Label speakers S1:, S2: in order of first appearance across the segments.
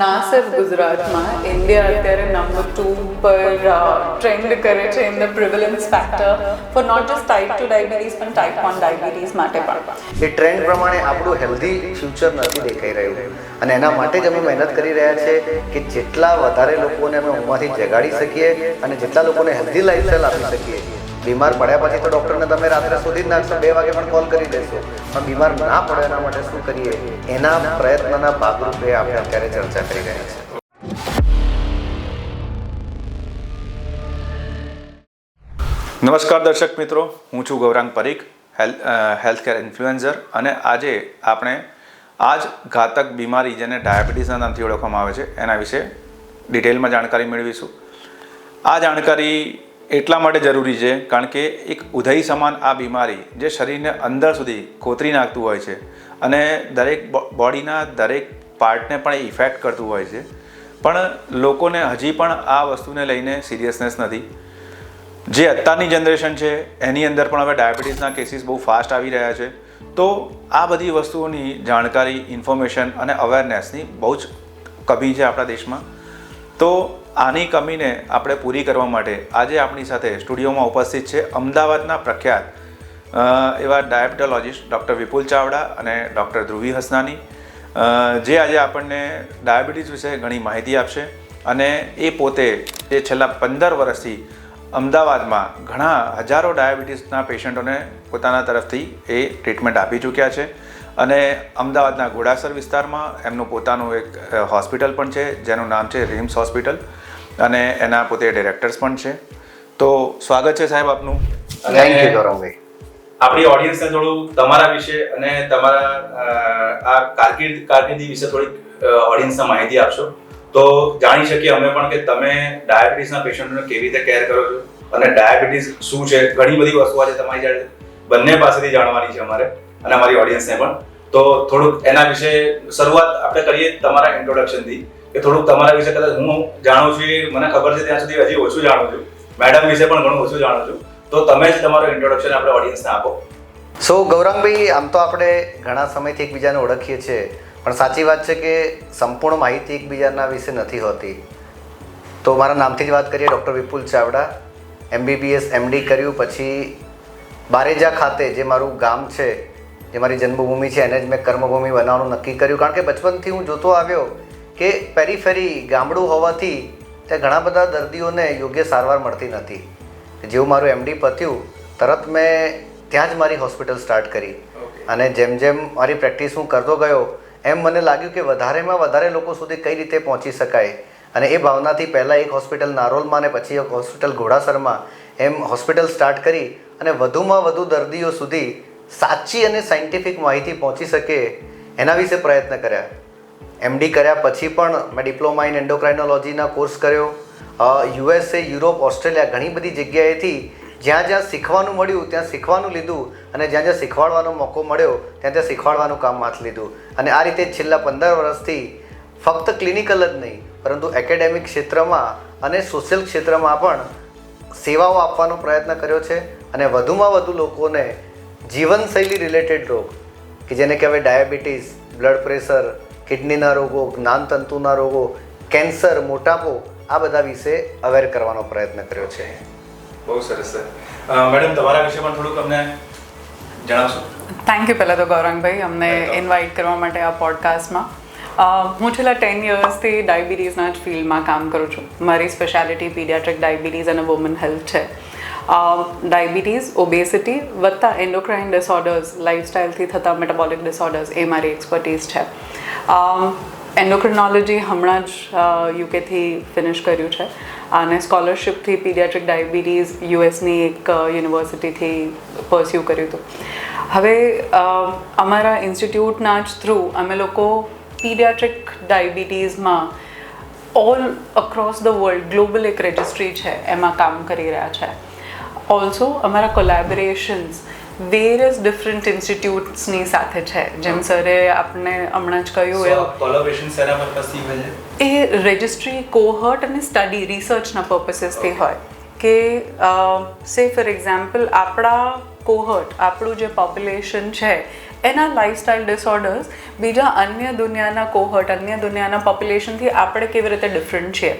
S1: ના સિર્ફ ગુજરાતમાં, ઇન્ડિયા અત્યારે નંબર 2 પર ટ્રેન્ડ કરે છે in the prevalence factor for not just type 2 diabetes પણ ટાઈપ 1 ડાયાબિટીસ માટે પણ.
S2: એ ટ્રેન્ડ પ્રમાણે આપણું હેલ્ધી ફ્યુચર નથી દેખાઈ રહ્યું અને એના માટે જ અમે મહેનત કરી રહ્યા છે કે જેટલા વધારે લોકોને અમે ઊંઘમાંથી જગાડી શકીએ અને જેટલા લોકોને હેલ્ધી લાઈફસ્ટાઈલ આપી શકીએ. બીમાર પડ્યા પછી તો ડૉક્ટરને તમે રાત્રે શોધી જ નાખશો, 2 વાગે પણ કોલ કરી દેશો, પણ બીમાર ના પડે એના માટે શું કરીએ એના પ્રયત્નના ભાગરૂપે આપણે અત્યારે ચર્ચા કરી રહ્યા છીએ.
S3: નમસ્કાર દર્શક મિત્રો, હું છું ગૌરાંગ પરીખ, હેલ્થકેર ઇન્ફ્લુએન્સર, અને આજે આપણે આ જ ઘાતક બીમારી જેને ડાયાબિટીસના નામથી ઓળખવામાં આવે છે એના વિશે ડિટેલમાં જાણકારી મેળવીશું. આ જાણકારી એટલા માટે જરૂરી છે કારણ કે એક ઉધઈ સમાન આ બીમારી જે શરીરને અંદર સુધી કોતરી નાખતું હોય છે અને દરેક બોડીના દરેક પાર્ટને પણ એ ઇફેક્ટ કરતું હોય છે, પણ લોકોને હજી પણ આ વસ્તુને લઈને સિરિયસનેસ નથી. જે અત્યારની જનરેશન છે એની અંદર પણ હવે ડાયાબિટીસના કેસીસ બહુ ફાસ્ટ આવી રહ્યા છે. તો આ બધી વસ્તુઓની જાણકારી, ઇન્ફોર્મેશન અને અવેરનેસની બહુ જ કમી છે આપણા દેશમાં. તો આની કમીને આપણે પૂરી કરવા માટે આજે આપણી સાથે સ્ટુડિયોમાં ઉપસ્થિત છે અમદાવાદના પ્રખ્યાત એવા ડાયાબિટોલોજિસ્ટ ડૉક્ટર વિપુલ ચાવડા અને ડૉક્ટર ધ્રુવી હસનાની, જે આજે આપણને ડાયાબિટીસ વિશે ઘણી માહિતી આપશે. અને એ પોતે જે છેલ્લા 15 વર્ષથી અમદાવાદમાં ઘણા હજારો ડાયાબિટીસના પેશન્ટોને પોતાના તરફથી એ ટ્રીટમેન્ટ આપી ચૂક્યા છે. અને અમદાવાદના ઘોડાસર વિસ્તારમાં એમનું પોતાનું એક હોસ્પિટલ પણ છે જેનું નામ છે રિમ્સ હોસ્પિટલ, અને એના પોતે ડિરેક્ટર્સ પણ છે. તો સ્વાગત છે સાહેબ આપનું.
S2: Thank you Gauravbhai.
S3: આપણી ઓડિયન્સને થોડું તમારા વિશે અને તમારા આ કારકિર્દી વિશે થોડીક ઓડિયન્સને માહિતી આપશો તો જાણી શકીએ અમે પણ કે તમે ડાયાબિટીસના પેશન્ટોને કેવી રીતે કેર કરો છો અને ડાયાબિટીસ શું છે. ઘણી બધી વસ્તુઓ છે તમારી જોડે બંને પાસેથી જાણવાની છે અમારે અને અમારી ઓડિયન્સને પણ. તો થોડુંક એના વિશે શરૂઆત આપણે કરીએ તમારા ઇન્ટ્રોડક્શનથી, કે થોડુંક તમારા વિશે કદાચ હું જાણું છું, મને ખબર છે ત્યાં સુધી હજી ઓછું જાણું છું, મેડમ વિશે પણ ઘણું ઓછું જાણું છું, તો તમે જ તમારું ઇન્ટ્રોડક્શન આપણે ઓડિયન્સને આપો.
S2: સો ગૌરંગભાઈ, આમ તો આપણે ઘણા સમયથી એકબીજાને ઓળખીએ છીએ, પણ સાચી વાત છે કે સંપૂર્ણ માહિતી એકબીજાના વિશે નથી હોતી. તો મારા નામથી જ વાત કરીએ, ડૉક્ટર વિપુલ ચાવડા, MBBS MD કર્યું, પછી બારેજા ખાતે જે મારું ગામ છે, જે મારી જન્મભૂમિ છે, એને જ મેં કર્મભૂમિ બનાવવાનું નક્કી કર્યું. કારણ કે બચપનથી હું જોતો આવ્યો કે પેરીફેરી ગામડું હોવાથી ત્યાં ઘણા બધા દર્દીઓને યોગ્ય સારવાર મળતી નથી. જેવું મારું MD પત્યું તરત મેં ત્યાં જ મારી હોસ્પિટલ સ્ટાર્ટ કરી, અને જેમ જેમ મારી પ્રેક્ટિસ હું કરતો ગયો એમ મને લાગ્યું કે વધારેમાં વધારે લોકો સુધી કઈ રીતે પહોંચી શકાય. અને એ ભાવનાથી પહેલાં એક હોસ્પિટલ નારોલમાં અને પછી એક હોસ્પિટલ ઘોડાસરમાં એમ હોસ્પિટલ સ્ટાર્ટ કરી અને વધુમાં વધુ દર્દીઓ સુધી સાચી અને સાયન્ટિફિક માહિતી પહોંચી શકે એના વિશે પ્રયત્ન કર્યા. MD કર્યા પછી પણ મેં ડિપ્લોમા ઇન એન્ડોક્રાઇનોલોજીના કોર્સ કર્યો. USA, યુરોપ, ઓસ્ટ્રેલિયા ઘણી બધી જગ્યાએથી જ્યાં જ્યાં શીખવાનું મળ્યું ત્યાં શીખવાનું લીધું, અને જ્યાં જ્યાં શીખવાડવાનો મોકો મળ્યો ત્યાં ત્યાં શીખવાડવાનું કામ હાથ લીધું. અને આ રીતે છેલ્લા 15 વર્ષથી ફક્ત ક્લિનિકલ જ નહીં પરંતુ એકેડેમિક ક્ષેત્રમાં અને સોશિયલ ક્ષેત્રમાં પણ સેવાઓ આપવાનો પ્રયત્ન કર્યો છે. અને વધુમાં વધુ લોકોને જીવનશૈલી રિલેટેડ રોગ કે જેને કહેવાય ડાયાબિટીસ, બ્લડ પ્રેશર, કિડનીના રોગો, જ્ઞાનતંતુના રોગો, કેન્સર, મોટાપો, આ બધા વિશે અવેર કરવાનો પ્રયત્ન કર્યો છે.
S3: બહુ સરસ સર. મેડમ, તમારા વિશે પણ થોડુંક અમને જણાવશો?
S1: થેન્ક યુ પહેલાં તો ગૌરંગભાઈ અમને ઇન્વાઇટ કરવા માટે આ પોડકાસ્ટમાં. હું છેલ્લા 10 યર્સથી ડાયાબિટીસના જ ફિલ્ડમાં કામ કરું છું. મારી સ્પેશિયાલિટી પીડિયાટ્રિક ડાયાબિટીસ અને વુમન હેલ્થ છે. ડાયાબિટીસ, ઓબેસિટી વત્તા એન્ડોક્રાઇન ડિસઓર્ડર્સ, લાઇફસ્ટાઇલથી થતા મેટાબોલિક ડિસઓર્ડર્સ એ મારી એક્સપર્ટીઝ છે. એન્ડોક્રિનોલોજી હમણાં જ UKથી ફિનિશ કર્યું છે અને સ્કોલરશિપથી પીડિયાટ્રિક ડાયાબિટીસ USની એક યુનિવર્સિટીથી પરસ્યુ કર્યું હતું. હવે અમારા ઇન્સ્ટિટ્યૂટના જ થ્રુ અમે લોકો પીડિયાટ્રિક ડાયાબિટીસમાં all across the world global એક રજિસ્ટ્રી છે એમાં કામ કરી રહ્યા છે. ઓલ્સો અમારા કોલેબોરેશન્સ વેરિયસ ડિફરન્ટ ઇન્સ્ટિટ્યૂટ્સની સાથે છે. જેમ સરે આપણે હમણાં જ કહ્યું એવું,
S3: કોલેબોરેશન શેના પર્પસથી હોય છે?
S1: એ રજિસ્ટ્રી કોહર્ટ અને સ્ટડી રિસર્ચના પર્પસીસથી હોય કે સે ફોર એક્ઝામ્પલ આપણા કોહર્ટ, આપણું જે પોપ્યુલેશન છે એના લાઇફસ્ટાઇલ ડિસઓર્ડર્સ બીજા અન્ય દુનિયાના કોહર્ટ, અન્ય દુનિયાના પોપ્યુલેશનથી આપણે કેવી રીતે ડિફરન્ટ છીએ,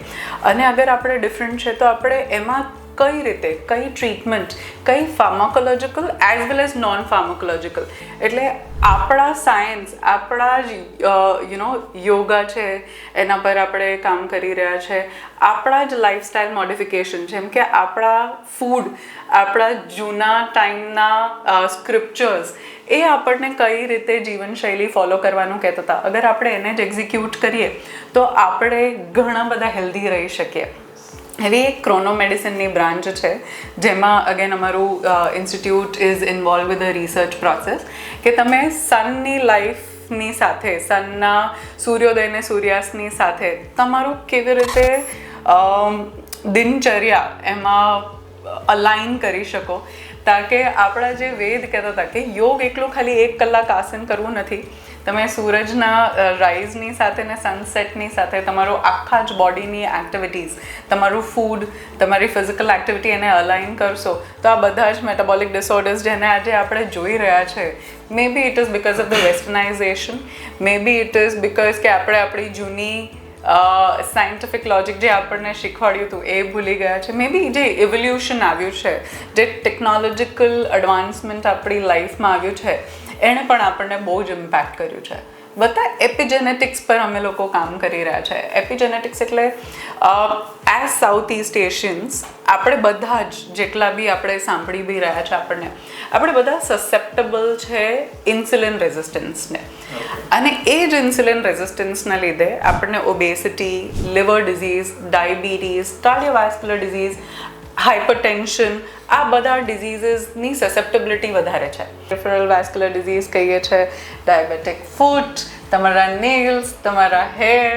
S1: અને અગર આપણે ડિફરન્ટ છે તો આપણે એમાં કઈ રીતે, કઈ ટ્રીટમેન્ટ, કઈ ફાર્માકોલોજીકલ એઝ વેલ એઝ નોન ફાર્માકોલોજીકલ, એટલે આપણા સાયન્સ, આપણા જ યોગા છે એના પર આપણે કામ કરી રહ્યા છે, આપણા જ લાઇફસ્ટાઇલ મોડિફિકેશન, જેમ કે આપણા ફૂડ, આપણા જૂના ટાઈમના સ્ક્રિપ્ચર્સ, એ આપણને કઈ રીતે જીવનશૈલી ફોલો કરવાનું કહેતા હતા. અગર આપણે એને જ એક્ઝિક્યુટ કરીએ તો આપણે ઘણા બધા હેલ્ધી રહી શકીએ. એવી એક ક્રોનો મેડિસિનની બ્રાન્ચ છે જેમાં અગેન અમારું institute is involve with a research process, કે તમે સનની લાઈફની સાથે, સનના સૂર્યોદયને સૂર્યાસ્તની સાથે તમારું કેવી રીતે દિનચર્યા એમાં અલાઇન કરી શકો, તાકે આપણા જે વેદ કહેતા હતા કે યોગ એકલું ખાલી 1 કલાક આસન કરવું નથી, તમે સૂરજના રાઇઝની સાથે ને સનસેટની સાથે તમારું આખા જ બોડીની એક્ટિવિટીઝ, તમારું ફૂડ, તમારી ફિઝિકલ એક્ટિવિટી એને અલાઇન કરશો તો આ બધા જ મેટાબોલિક ડિસઓર્ડર્સ જેને આજે આપણે જોઈ રહ્યા છે, maybe it is because of the westernisation, maybe it is because કે આપણે આપણી જૂની સાયન્ટિફિક લોજિક જે આપણને શીખવાડ્યું હતું એ ભૂલી ગયા છે, મે બી જે ઇવોલ્યુશન આવ્યું છે, જે ટેકનોલોજીકલ એડવાન્સમેન્ટ આપણી લાઈફમાં આવ્યું છે, એણે પણ આપણને બહુ જ ઇમ્પેક્ટ કર્યું છે. બધા એપિજેનેટિક્સ પર અમે લોકો કામ કરી રહ્યા છે. એપિજેનેટિક્સ એટલે એઝ સાઉથ ઇસ્ટ એશિયન્સ આપણે બધા જ જેટલા બી આપણે સાંભળી બી રહ્યા છે, આપણે બધા સસેપ્ટેબલ છે ઇન્સ્યુલિન રેઝિસ્ટન્સને, અને એ જ ઇન્સ્યુલિન રેઝિસ્ટન્સના લીધે આપણને obesity, liver disease, diabetes, cardiovascular disease, hypertension, આ બધા ડિઝીઝીસની સસેપ્ટેબિલિટી વધારે છે. પેરિફેરલ વાસ્ક્યુલર ડિઝીઝ કહીએ છીએ, ડાયાબિટીક ફૂટ, તમારા નેલ્સ, તમારા હેર.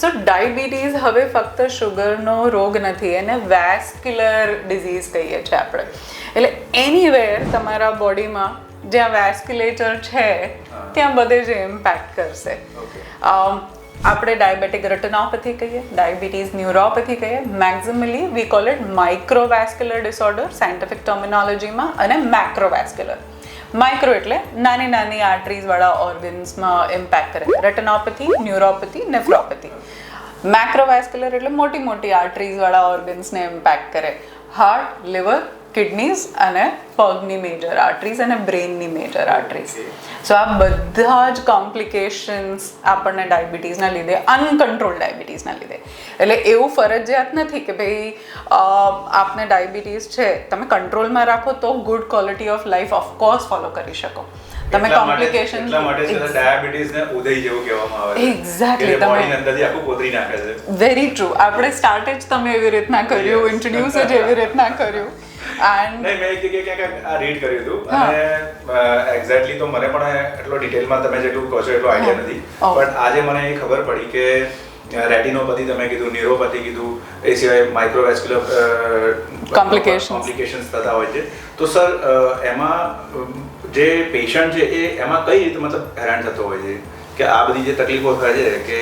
S1: સો ડાયાબિટીઝ હવે ફક્ત શુગરનો રોગ નથી, એને વેસ્ક્યુલર ડિઝીઝ કહીએ છીએ આપણે. એટલે એનીવેર તમારા બોડીમાં જ્યાં વેસ્ક્યુલેટર છે ત્યાં બધે જ ઇમ્પેક્ટ કરશે. આપણે ડાયાબિટીક રેટિનોપેથી કહીએ, ડાયાબિટીઝ ન્યુરોપેથી કહીએ, maximally we call it microvascular disorder scientific ટર્મિનોલોજીમાં, અને મેક્રોવેસ્ક્યુલર. માઇક્રો એટલે નાની નાની આર્ટરીઝવાળા ઓર્ગન્સમાં ઇમ્પેક્ટ કરે, રેટિનોપેથી, ન્યુરોપેથી, નેફ્રોપેથી. મેક્રોવેસ્ક્યુલર એટલે મોટી મોટી આર્ટરીઝવાળા ઓર્ગન્સને ઇમ્પેક્ટ કરે, હાર્ટ, લિવર, કિડનીઝ અને પગની મેજર આર્ટરીઝ અને બ્રેઇનની મેજર આર્ટરીઝ. સો આ બધા જ કોમ્પ્લિકેશન્સ આપણને ડાયાબિટીસના લીધે, અનકન્ટ્રોલ ડાયાબિટીસના લીધે. એટલે એવું ફરજિયાત નથી કે ભાઈ આપને ડાયાબિટીસ છે, તમે કંટ્રોલમાં રાખો તો good quality of life of course follow કરી શકો. તમે કોમ્પ્લિકેશન
S3: એટલા માટે છે ડાયાબિટીસને ઉદય જેવું કહેવામાં આવે છે.
S1: એક્ઝેક્ટલી,
S3: બોડીની અંદરથી આખું કોતરી નાખે છે.
S1: Very true. આપણે સ્ટાર્ટ જ તમે એવી રીતના કર્યું, ઇન્ટ્રોડ્યુસ જ એવી રીતના કર્યું.
S3: નહીં, મેં એક જગ્યાએ ક્યાંક આ રીડ કર્યું હતું, અને એક્ઝેક્ટલી તો મને પણ એટલો ડિટેલમાં તમે જેટલું કહો છો એટલો આઈડિયા નથી, પણ આજે મને એ ખબર પડી કે રેટિનોપેથી તમે કીધું, ન્યુરોપેથી કીધું, એ સિવાય માઇક્રોવેસ્ક્યુલર કોમ્પ્લિકેશન્સ થતા હોય છે. તો સર એમાં જે પેશન્ટ છે એ એમાં કઈ રીતે મતલબ હેરાન થતો હોય છે કે આ બધી જે તકલીફો થાય છે, કે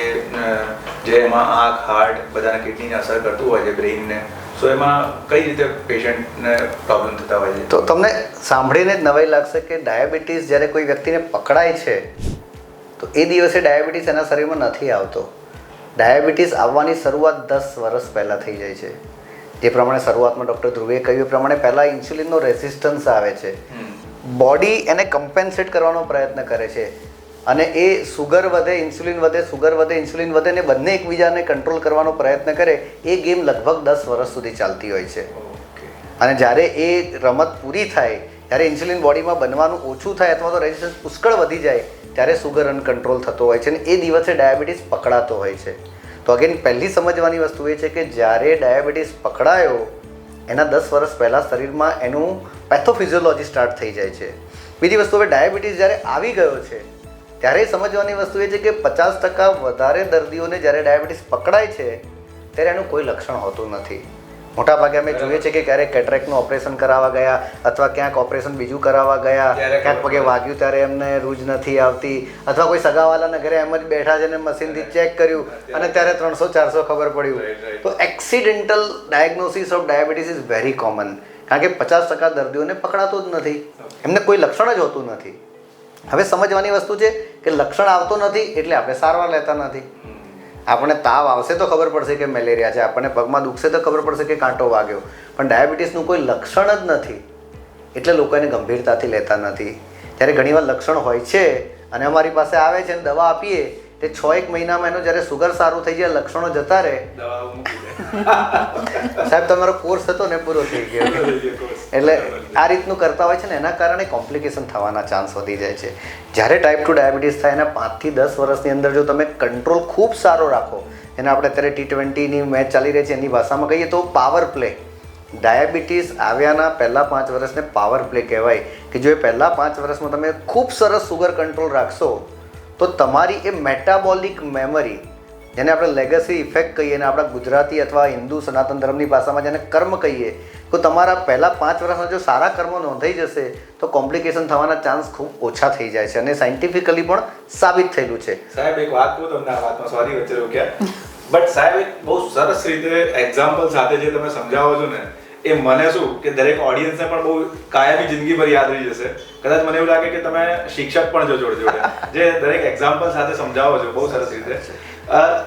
S3: જે એમાં આંખ, હાર્ટ, બધાના કિડનીને અસર કરતું હોય છે, બ્રેઇનને, સો એમાં કઈ રીતે પેશન્ટને પ્રોબ્લેમ થતા હોય છે?
S2: તો તમને સાંભળીને જ નવાઈ લાગશે કે ડાયાબિટીસ જ્યારે કોઈ વ્યક્તિને પકડાય છે તો એ દિવસે ડાયાબિટીસ એના શરીરમાં નથી આવતો. ડાયાબિટીસ આવવાની શરૂઆત 10 વર્ષ પહેલાં થઈ જાય છે. જે પ્રમાણે શરૂઆતમાં ડૉક્ટર ધ્રુવે કહ્યું એ પ્રમાણે પહેલાં ઇન્સ્યુલિનનો રેઝિસ્ટન્સ આવે છે, બોડી એને કમ્પેન્સેટ કરવાનો પ્રયત્ન કરે છે, અને એ સુગર વધે, ઇન્સ્યુલિન વધે, સુગર વધે, ઇન્સ્યુલિન વધે, ને બંને એકબીજાને કંટ્રોલ કરવાનો પ્રયત્ન કરે. એ ગેમ લગભગ 10 વર્ષ સુધી ચાલતી હોય છે. અને જ્યારે એ રમત પૂરી થાય, જ્યારે ઇન્સ્યુલિન બોડીમાં બનવાનું ઓછું થાય અથવા તો રેઝિસ્ટન્સ પુષ્કળ વધી જાય, ત્યારે સુગર અનકન્ટ્રોલ થતો હોય છે, અને એ દિવસે ડાયાબિટીસ પકડાતો હોય છે. તો અગેન પહેલી સમજવાની વસ્તુ એ છે કે જ્યારે ડાયાબિટીસ પકડાયો એના 10 વર્ષ પહેલાં શરીરમાં એનું પેથોફિઝિયોલોજી સ્ટાર્ટ થઈ જાય છે. બીજી વસ્તુ, હવે ડાયાબિટીસ જ્યારે આવી ગયો છે ત્યારે સમજવાની વસ્તુ એ છે કે 50% વધારે દર્દીઓને જ્યારે ડાયાબિટીસ પકડાય છે ત્યારે એનું કોઈ લક્ષણ હોતું નથી. મોટાભાગે અમે જોઈએ છે કે ક્યારેક કેટરેક્ટનું ઓપરેશન કરાવવા ગયા, અથવા ક્યાંક ઓપરેશન બીજું કરાવવા ગયા, ક્યાંક પગે વાગ્યું ત્યારે એમને રૂજ નથી આવતી, અથવા કોઈ સગાવાલાના ઘરે એમ જ બેઠા છે ને મશીનથી ચેક કર્યું અને ત્યારે 300-400 ખબર પડ્યું. તો accidental diagnosis of diabetes is very common, કારણ કે 50% દર્દીઓને પકડાતો જ નથી, એમને કોઈ લક્ષણ જ હોતું નથી. હવે સમજવાની વસ્તુ છે કે લક્ષણ આવતો નથી એટલે આપણે સારવાર લેતા નથી. આપણને તાવ આવશે તો ખબર પડશે કે મેલેરિયા છે, આપણને પગમાં દુખશે તો ખબર પડશે કે કાંટો વાગ્યો, પણ ડાયાબિટીસનું કોઈ લક્ષણ જ નથી એટલે લોકો એને ગંભીરતાથી લેતા નથી. ત્યારે ઘણીવાર લક્ષણ હોય છે અને અમારી પાસે આવે છે અને દવા આપીએ તે 6-1 મહિનામાં એનો જ્યારે સુગર સારું થઈ જાય, લક્ષણો જતા રહે, સાહેબ તમારો કોર્સ હતો ને પૂરો થઈ ગયો. એટલે આ રીતનું કરતા હોય છે ને એના કારણે કોમ્પ્લિકેશન થવાના ચાન્સ વધી જાય છે. જ્યારે ટાઈપ 2 ડાયાબિટીસ થાય એના 5 થી 10 વર્ષની અંદર જો તમે કંટ્રોલ ખૂબ સારો રાખો, એને આપણે અત્યારે T20ની મેચ ચાલી રહી છે એની ભાષામાં કહીએ તો પાવર પ્લે. ડાયાબિટીસ આવ્યાના પહેલાં 5 વર્ષને પાવર પ્લે કહેવાય કે જો એ પહેલાં 5 વર્ષમાં તમે ખૂબ સરસ સુગર કંટ્રોલ રાખશો તો તમારી એ મેટાબોલિક મેમરી, જેને આપણે લેગસી ઇફેક્ટ કહીએ ને આપણા ગુજરાતી અથવા હિન્દુ સનાતન ધર્મની ભાષામાં જેને કર્મ કહીએ, તો તમારા પહેલાં 5 વર્ષમાં જો સારા કર્મો નોંધાઈ જશે તો કોમ્પ્લિકેશન થવાના ચાન્સ ખૂબ ઓછા થઈ જાય છે અને સાયન્ટિફિકલી પણ સાબિત થયેલું છે.
S3: સાહેબ એક વાત કહું તમને, આ વાતમાં સોરી વચ્ચે રોક્યા, બટ સાહેબ એક બહુ સરસ રીતે એક્ઝામ્પલ સાથે જે તમે સમજાવો છો ને એ મને શું કે દરેક ઓડિયન્સને પણ બહુ કાયમી જિંદગી પર યાદ રહી જશે. કદાચ મને એવું લાગે કે તમે શિક્ષક પણ જો જોડે જોડે જે દરેક એક્ઝામ્પલ સાથે સમજાવો છો બહુ સરસ રીતે.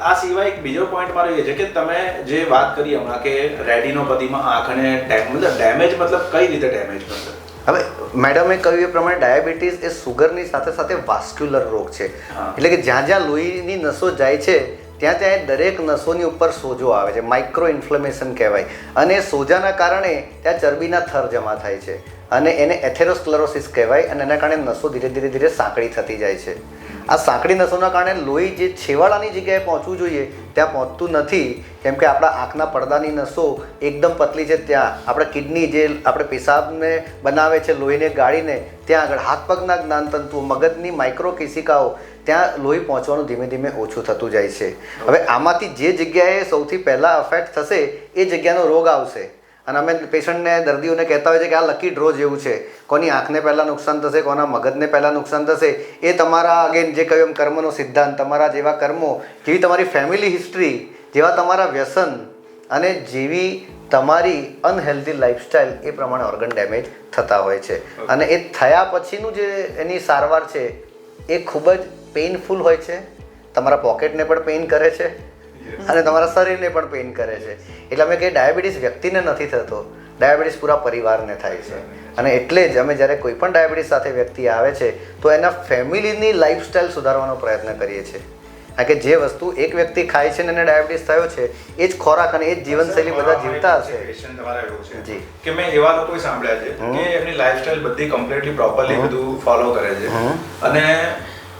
S3: આ સિવાય એક બીજો પોઈન્ટ મારો એ છે કે તમે જે વાત કરી હમણાં કે રેટિનોપથીમાં આંખને ડેમેજ મતલબ કઈ રીતે ડેમેજ કરશે?
S2: હવે મેડમે કહ્યું એ પ્રમાણે ડાયાબિટીસ એ સુગરની સાથે સાથે વાસ્ક્યુલર રોગ છે. એટલે કે જ્યાં જ્યાં લોહીની નસો જાય છે ત્યાં ત્યાં દરેક નસોની ઉપર સોજો આવે છે, માઇક્રો ઇન્ફ્લેમેશન કહેવાય. અને સોજાના કારણે ત્યાં ચરબીના થર જમા થાય છે અને એને એથેરોસ્ક્લેરોસિસ કહેવાય અને એના કારણે નસો ધીરે ધીરે ધીરે સાંકડી થતી જાય છે. આ સાંકડી નસોના કારણે લોહી જે છેવાડાની જગ્યાએ પહોંચવું જોઈએ ત્યાં પહોંચતું નથી, કેમ કે આપણા આંખના પડદાની નસો એકદમ પતલી છે. ત્યાં આપણે કિડની જે આપણે પેશાબને બનાવે છે લોહીને ગાળીને, ત્યાં આગળ હાથ પગના જ્ઞાનતંતુઓ, મગજની માઇક્રો કેશિકાઓ, ત્યાં લોહી પહોંચવાનું ધીમે ધીમે ઓછું થતું જાય છે. હવે આમાંથી જે જગ્યાએ સૌથી પહેલાં અફેક્ટ થશે એ જગ્યાનો રોગ આવશે અને અમે પેશન્ટને, દર્દીઓને કહેતા હોય છે કે આ લકી ડ્રો જેવું છે, કોની આંખને પહેલાં નુકસાન થશે, કોના મગજને પહેલાં નુકસાન થશે, એ તમારા અગેન જે કહ્યું એમ કર્મનો સિદ્ધાંત, તમારા જેવા કર્મો, જેવી તમારી ફેમિલી હિસ્ટ્રી, જેવા તમારા વ્યસન અને જેવી તમારી અનહેલ્ધી લાઈફસ્ટાઈલ, એ પ્રમાણે ઓર્ગન ડેમેજ થતા હોય છે. અને એ થયા પછીનું જે એની સારવાર છે એ ખૂબ જ પેઇનફુલ હોય છે. તમારા પોકેટને પણ પેઇન કરે છે અને તમારા શરીરને પણ પેઇન કરે છે. એટલે અમે કહીએ ડાયાબિટીસ વ્યક્તિને નથી થતો, ડાયાબિટીસ પૂરા પરિવારને થાય છે. અને એટલે જ અમે જ્યારે કોઈ પણ ડાયાબિટીસ સાથે વ્યક્તિ આવે છે તો એના ફેમિલીની લાઈફસ્ટાઈલ સુધારવાનો પ્રયત્ન કરીએ છીએ. કારણ કે જે વસ્તુ એક વ્યક્તિ ખાય છે ને એને ડાયાબિટીસ થયો છે એ જ ખોરાક અને એ જ જીવનશૈલી બધા જીવતા હશે.
S3: જી કે મેં એવા લોકો સાંભળ્યા છે કે એમની લાઈફસ્ટાઈલ બધી કમ્પ્લીટલી પ્રોપરલી બધું ફોલો કરે છે અને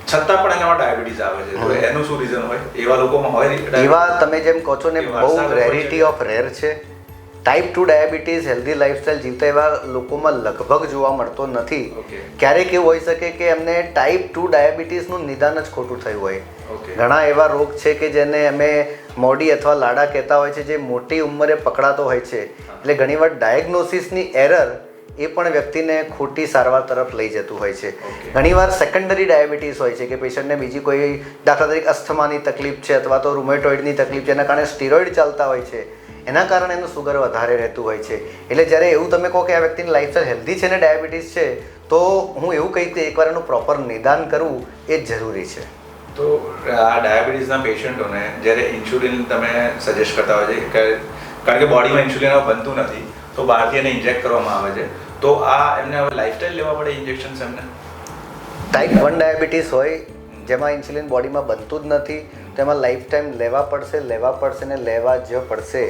S3: છતાં પણ એનામાં ડાયાબિટીસ આવે છે, તો એનું શું રીઝન હોય? એવા લોકોમાં હોય
S2: એવા તમે જેમ કહો છો ને બહુ રેરિટી ઓફ રેર છે. ટાઈપ 2 ડાયાબિટીસ હેલ્ધી લાઈફસ્ટાઈલ જીવતા એવા લોકોમાં લગભગ જોવા મળતો નથી. ક્યારેક એવું હોઈ શકે કે એમને ટાઈપ 2 ડાયાબિટીસનું નિદાન જ ખોટું થયું હોય. ઘણા એવા રોગ છે કે જેને અમે મોડી અથવા લાડા કહેતા હોય છે, જે મોટી ઉંમરે પકડાતો હોય છે. એટલે ઘણીવાર ડાયગ્નોસિસની એરર એ પણ વ્યક્તિને ખોટી સારવાર તરફ લઈ જતું હોય છે. ઘણીવાર સેકન્ડરી ડાયાબિટીસ હોય છે કે પેશન્ટને બીજી કોઈ, દાખલા તરીકે અસ્થમાની તકલીફ છે અથવા તો રૂમેટોઇડની તકલીફ છે, એના કારણે સ્ટીરોઇડ ચાલતા હોય છે, એના કારણે એનું સુગર વધારે રહેતું હોય છે. એટલે જ્યારે એવું તમે કહો કે આ વ્યક્તિની લાઈફસ્ટાઈલ હેલ્ધી છે ને ડાયાબિટીસ છે, તો હું એવું કહીશ કે એકવાર એનું પ્રોપર નિદાન કરવું એ જ જરૂરી છે.
S3: તો આ ડાયાબિટીસના પેશન્ટોને જ્યારે ઇન્સ્યુલિન તમે સજેસ્ટ કરતા હોય છે, કારણ કે બોડીમાં ઇન્સ્યુલિન બનતું નથી તો બહારથી એને ઇન્જેક્ટ કરવામાં આવે છે, તો આ એમને હવે લાઈફસ્ટાઈલ લેવા પડે ઇન્જેક્શન્સ એમને?
S2: ટાઈપ 1 ડાયાબિટીસ હોય જેમાં ઇન્સ્યુલિન બોડીમાં બનતું જ નથી તો એમાં લાઈફ ટાઈમ લેવા પડશે ને લેવા જ પડશે.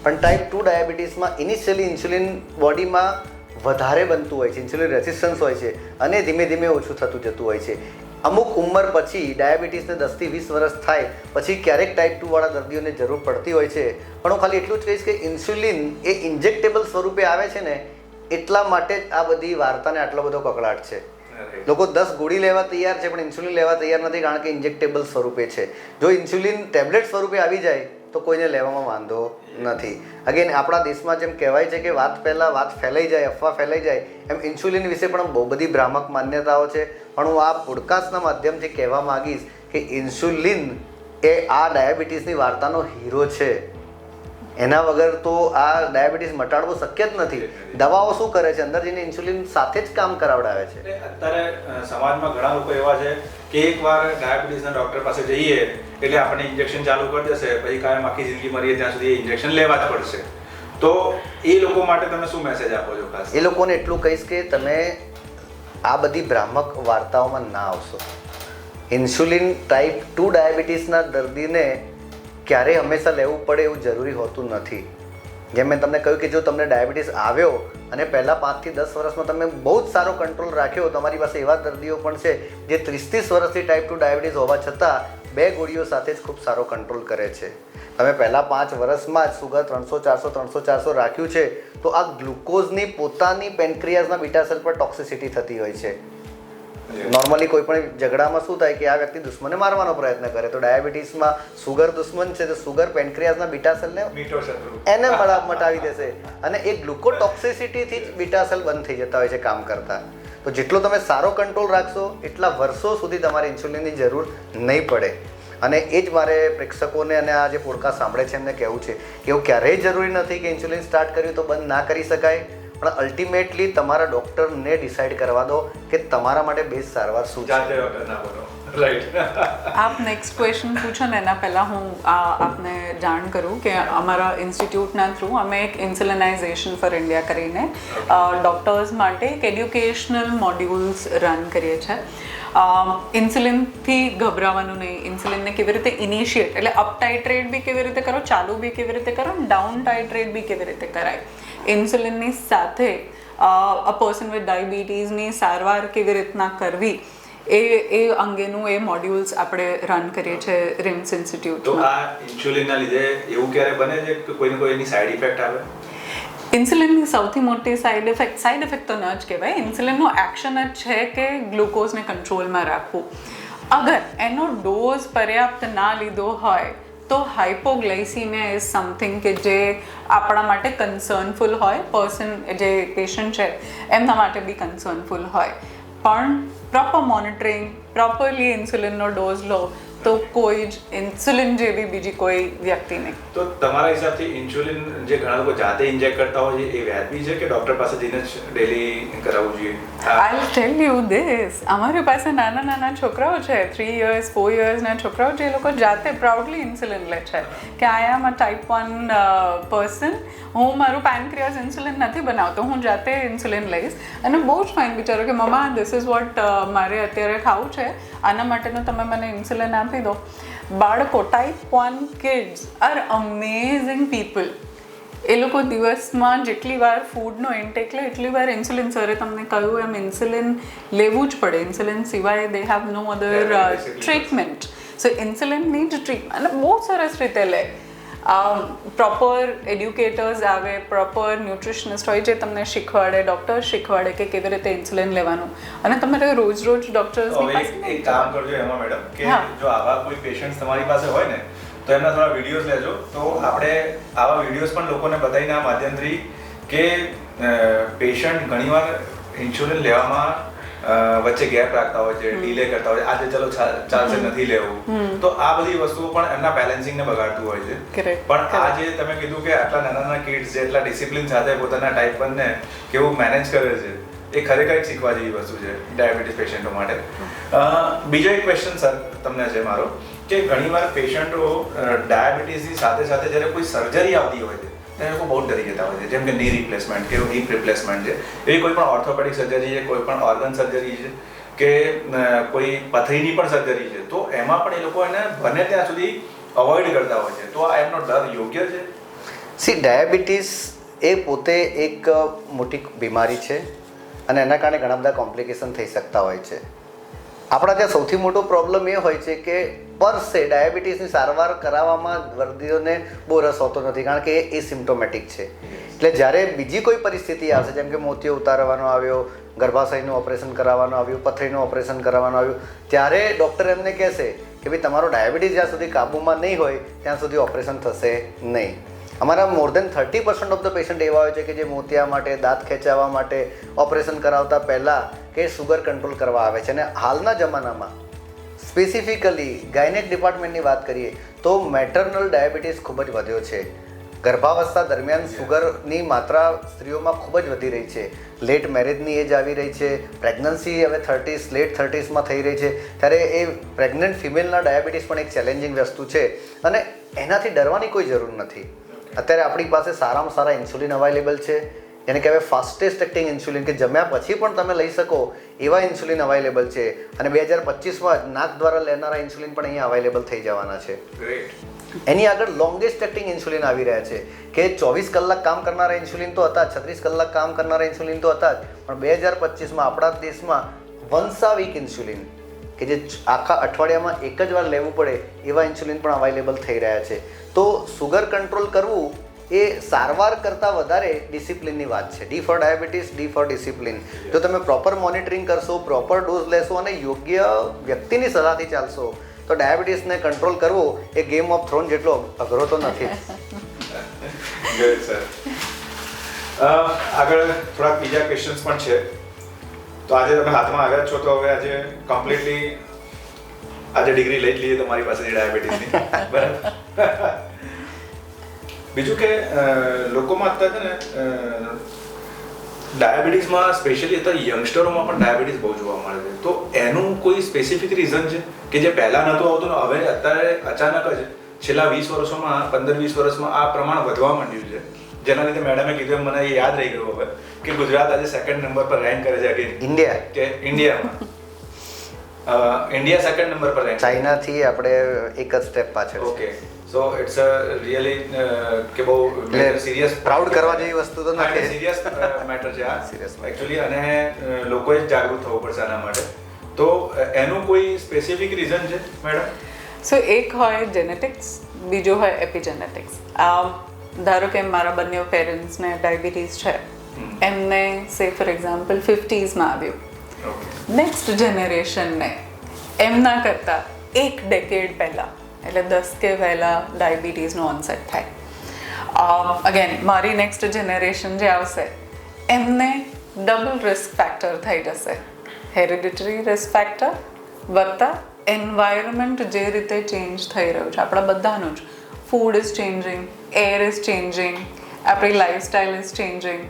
S2: પણ ટાઈપ 2 ડાયાબિટીસમાં ઇનિશિયલી ઇન્સ્યુલિન બોડીમાં વધારે બનતું હોય છે, ઇન્સ્યુલિન રેસિસ્ટન્સ હોય છે અને ધીમે ધીમે ઓછું થતું જતું હોય છે. અમુક ઉંમર પછી ડાયાબિટીસને 10 થી 20 વર્ષ થાય પછી ક્યારેક ટાઈપ 2 વાળા દર્દીઓને જરૂર પડતી હોય છે. પણ હું ખાલી એટલું જ કહીશ કે ઇન્સ્યુલિન એ ઇન્જેક્ટેબલ સ્વરૂપે આવે છે ને એટલા માટે જ આ બધી વાર્તાને આટલો બધો કકળાટ છે. લોકો 10 ગોળી લેવા તૈયાર છે પણ ઇન્સ્યુલિન લેવા તૈયાર નથી, કારણ કે ઇન્જેક્ટેબલ સ્વરૂપે છે. જો ઇન્સ્યુલિન ટેબ્લેટ સ્વરૂપે આવી જાય તો કોઈને લેવામાં વાંધો નથી. અગેન આપણા દેશમાં જેમ કહેવાય છે કે વાત પહેલાં વાત ફેલાઈ જાય, અફવા ફેલાઈ જાય, એમ ઇન્સ્યુલિન વિશે પણ બહુ બધી ભ્રામક માન્યતાઓ છે. પણ હું આ પોડકાસ્ટના માધ્યમથી કહેવા માગીશ કે ઇન્સ્યુલિન એ આ ડાયાબિટીસની વાર્તાનો હીરો છે. એના વગર તો આ ડાયાબિટીસ મટાડવો શક્ય જ નથી. દવાઓ શું કરે છે, અંદર જઈને ઇન્સ્યુલિન સાથે જ કામ કરાવડાવે છે.
S3: અત્યારે સમાજમાં ઘણા લોકો એવા છે કે એકવાર ડાયાબિટીસના ડૉક્ટર પાસે જઈએ એટલે આપણને ઇન્જેક્શન ચાલુ કરી દેશે, પછી કાયમ આખી જિંદગી મરીએ ત્યાં સુધી એ ઇન્જેક્શન લેવા જ પડશે. તો એ લોકો માટે તમે શું મેસેજ આપો છો ખાસ?
S2: એ લોકોને એટલું કહીશ કે તમે આ બધી ભ્રામક વાર્તાઓમાં ના આવશો. ઇન્સ્યુલિન ટાઈપ 2 ડાયાબિટીસના દર્દીને ક્યારેય હંમેશા લેવું પડે એવું જરૂરી હોતું નથી. જેમ મેં તમને કહ્યું કે જો તમને ડાયાબિટીસ આવ્યો અને પહેલાં 5 થી 10 વર્ષમાં તમે બહુ જ સારો કંટ્રોલ રાખ્યો, તમારી પાસે એવા દર્દીઓ પણ છે જે 30-30 વર્ષથી ટાઈપ 2 ડાયાબિટીસ હોવા છતાં 2 ગોળીઓ સાથે જ ખૂબ સારો કંટ્રોલ કરે છે. તમે પહેલાં 5 વર્ષમાં જ સુગર 300-400 રાખ્યું છે તો આ ગ્લુકોઝની પોતાની પેન્ક્રિયાઝના બીટા સેલ પર ટોક્સિસિટી થતી હોય છે. નોર્મલી કોઈ પણ ઝઘડામાં શું થાય કે આ વ્યક્તિ દુશ્મને મારવાનો પ્રયત્ન કરે, તો ડાયાબિટીસમાં સુગર દુશ્મન છે, તો સુગર પેન્ક્રિયાઝના બીટા સેલને એને મટાવી દેશે અને એ ગ્લુકોટોક્સિસિટીથી જ બીટા સેલ બંધ થઈ જતા હોય છે કામ કરતા. તો જેટલો તમે સારો કંટ્રોલ રાખશો એટલા વર્ષો સુધી તમારે ઇન્સ્યુલિનની જરૂર નહીં પડે. અને એ જ મારે પ્રેક્ષકોને અને આ જે પોડકાસ્ટ સાંભળે છે એમને કહેવું છે કે એવું ક્યારેય જરૂરી નથી કે ઇન્સ્યુલિન સ્ટાર્ટ કર્યું તો બંધ ના કરી શકાય, પણ અલ્ટિમેટલી તમારા ડૉક્ટરને ડિસાઇડ કરવા દો કે તમારા માટે બેસ્ટ સારવાર શું છે.
S1: આપ નેક્સ્ટ ક્વેશ્ચન પૂછો ને એના પહેલાં હું આપને જાણ કરું કે અમારા ઇન્સ્ટિટ્યૂટના થ્રુ અમે એક ઇન્સ્યુલિનાઇઝેશન ફોર ઇન્ડિયા કરીને ડૉક્ટર્સ માટે એક એડ્યુકેશનલ મોડ્યુલ્સ રન કરીએ છીએ. ઇન્સ્યુલિનથી ગભરાવાનું નહીં, ઇન્સ્યુલિનને કેવી રીતે ઇનિશિએટ એટલે અપ ટાઇટ્રેટ બી કેવી રીતે કરો, ચાલુ બી કેવી રીતે કરો, ડાઉન ટાઇટ્રેટ બી કેવી રીતે કરાય. ઇન્સ્યુલિનની સાથે અ પર્સન વિથ ડાયાબિટીસની સારવાર કેવી રીતના કરવી એ અંગેનું એ મોડ્યુલ્સ આપણે રન કરીએ છીએ રિમ્સ ઇન્સ્ટિટ્યૂટમાં.
S3: તો આ ઇન્સ્યુલિનના લીધે એવું ક્યારે બને છે કે કોઈને કોઈ એની સાઈડ ઇફેક્ટ આવે?
S1: ઇન્સ્યુલિનની સૌથી મોટી સાઈડ ઇફેક્ટ તો ન જ કહેવાય. ઇન્સ્યુલિનનું એક્શન જ છે કે ગ્લુકોઝને કંટ્રોલમાં રાખવું. અગર એનો ડોઝ પર્યાપ્ત ના લીધો હોય તો હાઇપોગ્લાઇસીમિયા ઇઝ સમથિંગ કે જે આપણા માટે કન્સર્નફુલ હોય, પર્સન જે પેશન્ટ છે એમના માટે બી કન્સર્નફુલ હોય. પણ પ્રોપર મોનિટરિંગ, પ્રોપરલી ઇન્સ્યુલિનનો ડોઝ લો તો કોઈ જ ઇન્સ્યુલિન જેવી બીજી કોઈ વ્યક્તિ નહીં.
S3: તો તમારા હિસાબથી ઇન્સ્યુલિન જે ઘણા લોકો જાતે ઇન્જેક્ટ કરતા હોય છે એ વ્યાજબી છે કે ડૉક્ટર પાસે જઈને જ ડેલી કરાવવું જોઈએ?
S1: આઈ ટેલ યુ ધીસ, અમારી પાસે નાના નાના છોકરાઓ છે, 3 years 4 yearsના છોકરાઓ જે લોકો જાતે પ્રાઉડલી ઇન્સ્યુલિન લે છે કે આઈ એમ અ ટાઈપ 1 પર્સન, હું મારું પેનક્રિયાસ ઇન્સ્યુલિન નથી બનાવતો, હું જાતે ઇન્સ્યુલિન લઈશ. અને બહુ જ ફાઇન વિચારો કે મમ્મા ધીસ ઇઝ વોટ મારે અત્યારે ખાવું છે, આના માટેનું તમે મને ઇન્સ્યુલિન આપી દો. બાળકો type 1 kids are amazing people. એ લોકો દિવસમાં જેટલી વાર ફૂડનો ઇન્ટેક લે એટલી વાર ઇન્સ્યુલિન, સરે તમને કહ્યું એમ ઇન્સ્યુલિન લેવું જ પડે. ઇન્સ્યુલિન સિવાય they have no other treatment. સો ઇન્સ્યુલિનની જ ટ્રીટમેન્ટ અને બહુ સરસ રીતે લે. પ્રોપર એડ્યુકેટર્સ આવે, પ્રોપર ન્યુટ્રિશનિસ્ટ હોય જે તમને શીખવાડે, ડૉક્ટર શીખવાડે કે કેવી રીતે ઇન્સ્યુલિન લેવાનું. અને તમારે રોજ રોજ ડૉક્ટર્સની પાસે
S3: એક કામ કરજો એમાં મેડમ કે જો આવા કોઈ પેશન્ટ તમારી પાસે હોય ને તો એમના થોડા વિડીયોઝ લેજો, તો આપણે આવા વિડીયોઝ પણ લોકોને બતાવીને આ માધ્યમથી કે પેશન્ટ ઘણીવાર ઇન્સ્યુલિન લેવામાં વચ્ચે ગેપ રાખતા હોય છે, ડીલે કરતા હોય છે, આજે ચલો ચાલશે નથી લેવું, તો આ બધી વસ્તુઓ પણ એમના બેલેન્સિંગને બગાડતું હોય છે. પણ આ જે તમે કીધું કે આટલા નાના નાના કિડ્સ જે એટલા ડિસિપ્લિન સાથે પોતાના ટાઈપ 1 ને કેવું મેનેજ કરે છે એ ખરેખર એક શીખવા જેવી વસ્તુ છે ડાયાબિટીસ પેશન્ટો માટે. બીજો એક ક્વેશ્ચન સર તમને છે મારો કે ઘણીવાર પેશન્ટો ડાયાબિટીસની સાથે સાથે જ્યારે કોઈ સર્જરી આવતી હોય છે ત્યારે લોકો બહુ ડરી જતા હોય છે, જેમ કે ની રિપ્લેસમેન્ટ કે હિપ રિપ્લેસમેન્ટ છે, એવી કોઈ પણ ઓર્થોપેડિક સર્જરી છે, કોઈ પણ ઓર્ગન સર્જરી છે કે કોઈ પથરીની પણ સર્જરી છે, તો એમાં પણ એ લોકો એને બને ત્યાં સુધી અવોઇડ કરતા હોય છે. તો આ એમનો ડર યોગ્ય છે?
S2: સી, ડાયાબિટીસ એ પોતે એક મોટી બીમારી છે અને એના કારણે ઘણા બધા કોમ્પ્લિકેશન થઈ શકતા હોય છે. આપણા ત્યાં સૌથી મોટો પ્રોબ્લેમ એ હોય છે કે પર સે ડાયાબિટીસની સારવાર કરાવવામાં દર્દીઓને બહુ રસ હોતો નથી, કારણ કે એ સિમ્પ્ટોમેટિક છે. એટલે જ્યારે બીજી કોઈ પરિસ્થિતિ આવશે, જેમ કે મોતિયો ઉતારવાનો આવ્યો, ગર્ભાશયનું ઓપરેશન કરાવવાનું આવ્યું, પથરીનું ઓપરેશન કરાવવાનું આવ્યું, ત્યારે ડૉક્ટર એમને કહેશે કે ભાઈ તમારો ડાયાબિટીસ જ્યાં સુધી કાબૂમાં નહીં હોય ત્યાં સુધી ઓપરેશન થશે નહીં. અમારા મોર દેન 30% ઓફ ધ પેશન્ટ એવા હોય છે કે જે મોતિયા માટે, દાંત ખેંચાવવા માટે ઓપરેશન કરાવતા પહેલાં કે સુગર કંટ્રોલ કરવા આવે છે. અને હાલના જમાનામાં સ્પેસિફિકલી ગાયનેક ડિપાર્ટમેન્ટની વાત કરીએ તો મેટર્નલ ડાયાબિટીસ ખૂબ જ વધ્યો છે. ગર્ભાવસ્થા દરમિયાન સુગરની માત્રા સ્ત્રીઓમાં ખૂબ જ વધી રહી છે. લેટ મેરેજની એજ આવી રહી છે, પ્રેગ્નન્સી હવે 30s લેટ 30sમાં થઈ રહી છે, ત્યારે એ પ્રેગ્નન્ટ ફિમેલના ડાયાબિટીસ પણ એક ચેલેન્જિંગ વસ્તુ છે અને એનાથી ડરવાની કોઈ જરૂર નથી. અત્યારે આપણી પાસે સારામાં સારા ઇન્સ્યુલિન અવેલેબલ છે, જેને કહેવાય ફાસ્ટેસ્ટ એક્ટિંગ ઇન્સ્યુલિન, કે જમ્યા પછી પણ તમે લઈ શકો એવા ઇન્સ્યુલિન અવેલેબલ છે અને 2025માં નાક દ્વારા લેનારા ઇન્સ્યુલિન પણ અહીંયા અવેલેબલ થઈ જવાના છે. એની આગળ લોંગેસ્ટ એક્ટિંગ ઇન્સ્યુલિન આવી રહ્યા છે કે 24 કલાક કામ કરનારા ઇન્સ્યુલિન તો હતા, 36 કલાક કામ કરનારા ઇન્સ્યુલિન તો હતા જ, પણ 2025માં આપણા દેશમાં વન્સ આ વીક ઇન્સ્યુલિન, કે જે આખા અઠવાડિયામાં એક જ વાર લેવું પડે એવા ઇન્સ્યુલિન પણ અવેલેબલ થઈ રહ્યા છે. તો સુગર કંટ્રોલ કરવું એ સારવાર કરતાં વધારે ડિસિપ્લિનની વાત છે. D for diabetes, D for discipline. જો તમે પ્રોપર મોનિટરિંગ કરશો, પ્રોપર ડોઝ લેશો અને યોગ્ય વ્યક્તિની સલાહથી ચાલશો તો ડાયાબિટીસને કંટ્રોલ કરવો એ ગેમ ઓફ થ્રોન જેટલો અઘરો તો નથી.
S3: Good sir. આગળ થોડાક બીજા ક્વેશ્ચન્સ પણ છે. તો આજે તમે હાથમાં આગળ છો તો હવે આજે કમ્પ્લીટલી આજે ડિગ્રી લઈ જ લઈએ તમારી પાસેથી ડાયાબિટીસની, બરાબર? બીજું કે લોકોમાં અત્યારે છે ને ડાયાબિટીસમાં સ્પેશિયલી અત્યારે યંગસ્ટરોમાં પણ ડાયાબિટીસ બહુ જોવા મળે છે. તો એનું કોઈ સ્પેસિફિક રીઝન છે કે જે પહેલાં નહોતું આવતું ને હવે અત્યારે અચાનક જ છેલ્લા 20 વર્ષોમાં 15-20 વર્ષમાં આ પ્રમાણ વધવા માંડ્યું છે, જેના લીધે મેડમે કીધું મને એ યાદ રહી ગયું હવે કે ગુજરાત આજે 2nd નંબર પર રેન્ક કરે છે અગેન
S2: ઇન્ડિયા,
S3: કે ઇન્ડિયામાં ઇન્ડિયા 2nd નંબર પર રેન્ક,
S2: ચાઇનાથી આપણે એક જ સ્ટેપ પાછળ.
S3: Okay, so it's a really કે બહુ સિરિયસ
S2: પ્રાઉડ કરવા જેવી વસ્તુ તો નથી.
S3: સિરિયસ મેટર છે આ
S2: Serious matter.
S3: એકચ્યુઅલી, અને લોકોએ જ જાગૃત થવું પડશે આના માટે. તો એનું કોઈ સ્પેસિફિક રીઝન છે મેડમ?
S1: સો એક હોય જેનેટિક્સ, બીજું હોય એપિજેનેટિક્સ. ધારો કે મારા બંને પેરેન્ટ્સને ડાયાબિટીસ છે, એમને સે ફોર એક્ઝામ્પલ 50sમાં આવ્યું, નેક્સ્ટ જનરેશનને એમના કરતાં એક ડેકેડ પહેલાં એટલે 10 કે પહેલાં ડાયાબિટીસનું ઓનસેટ થાય. અગેન મારી નેક્સ્ટ જનરેશન જે આવશે એમને ડબલ રિસ્ક ફેક્ટર થઈ જશે. હેરિડિટરી રિસ્ક ફેક્ટર વત્તા એન્વાયરમેન્ટ જે રીતે ચેન્જ થઈ રહ્યું છે આપણા બધાનું જ. Food is changing, air is changing, આપણી લાઈફસ્ટાઈલ ઇઝ ચેન્જિંગ.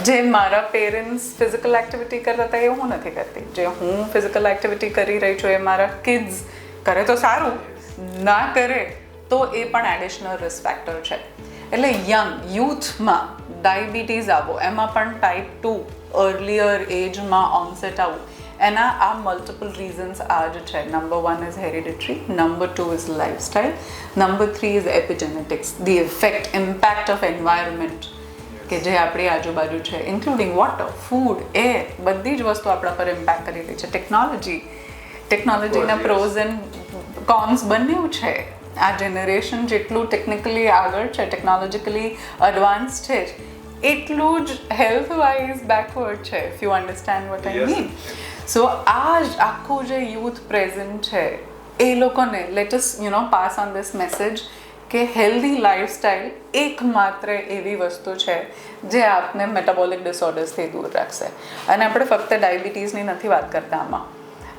S1: જે મારા પેરેન્ટ્સ ફિઝિકલ એક્ટિવિટી કરતા હતા એ હું નથી કરતી, જે હું ફિઝિકલ એક્ટિવિટી કરી રહી છું એ મારા કિડ્સ કરે તો સારું, ના કરે તો એ પણ એડિશનલ રિસ્ક ફેક્ટર છે. એટલે યુથમાં ડાયાબિટીસ આવો, એમાં પણ ટાઈપ 2 અર્લિયર એજમાં ઓનસેટ આવું, એના આ મલ્ટિપલ રીઝન્સ આ જ છે. Number 1 is hereditary, number 2 is lifestyle, number 3 is epigenetics, the effect impact of environment કે જે આપણી આજુબાજુ છે, ઇન્ક્લુડિંગ વોટર, ફૂડ, એર, બધી જ વસ્તુ આપણા પર ઇમ્પેક્ટ કરી રહી છે. ટેકનોલોજીના પ્રોઝ એન્ડ કોન્સ બંને છે. આ જનરેશન જેટલું ટેકનિકલી આગળ છે, ટેકનોલોજીકલી એડવાન્સ છે, એટલું જ હેલ્થ વાઇઝ બેકવર્ડ છે, if you understand what I mean. So આ જ આખું જે યુથ પ્રેઝન્ટ છે એ લોકોને let us pass on this message કે હેલ્ધી લાઈફસ્ટાઈલ એકમાત્ર એવી વસ્તુ છે જે આપને મેટાબોલિક ડિસઓર્ડર્સથી દૂર રાખશે. અને આપણે ફક્ત ડાયાબિટીસની નથી વાત કરતા આમાં,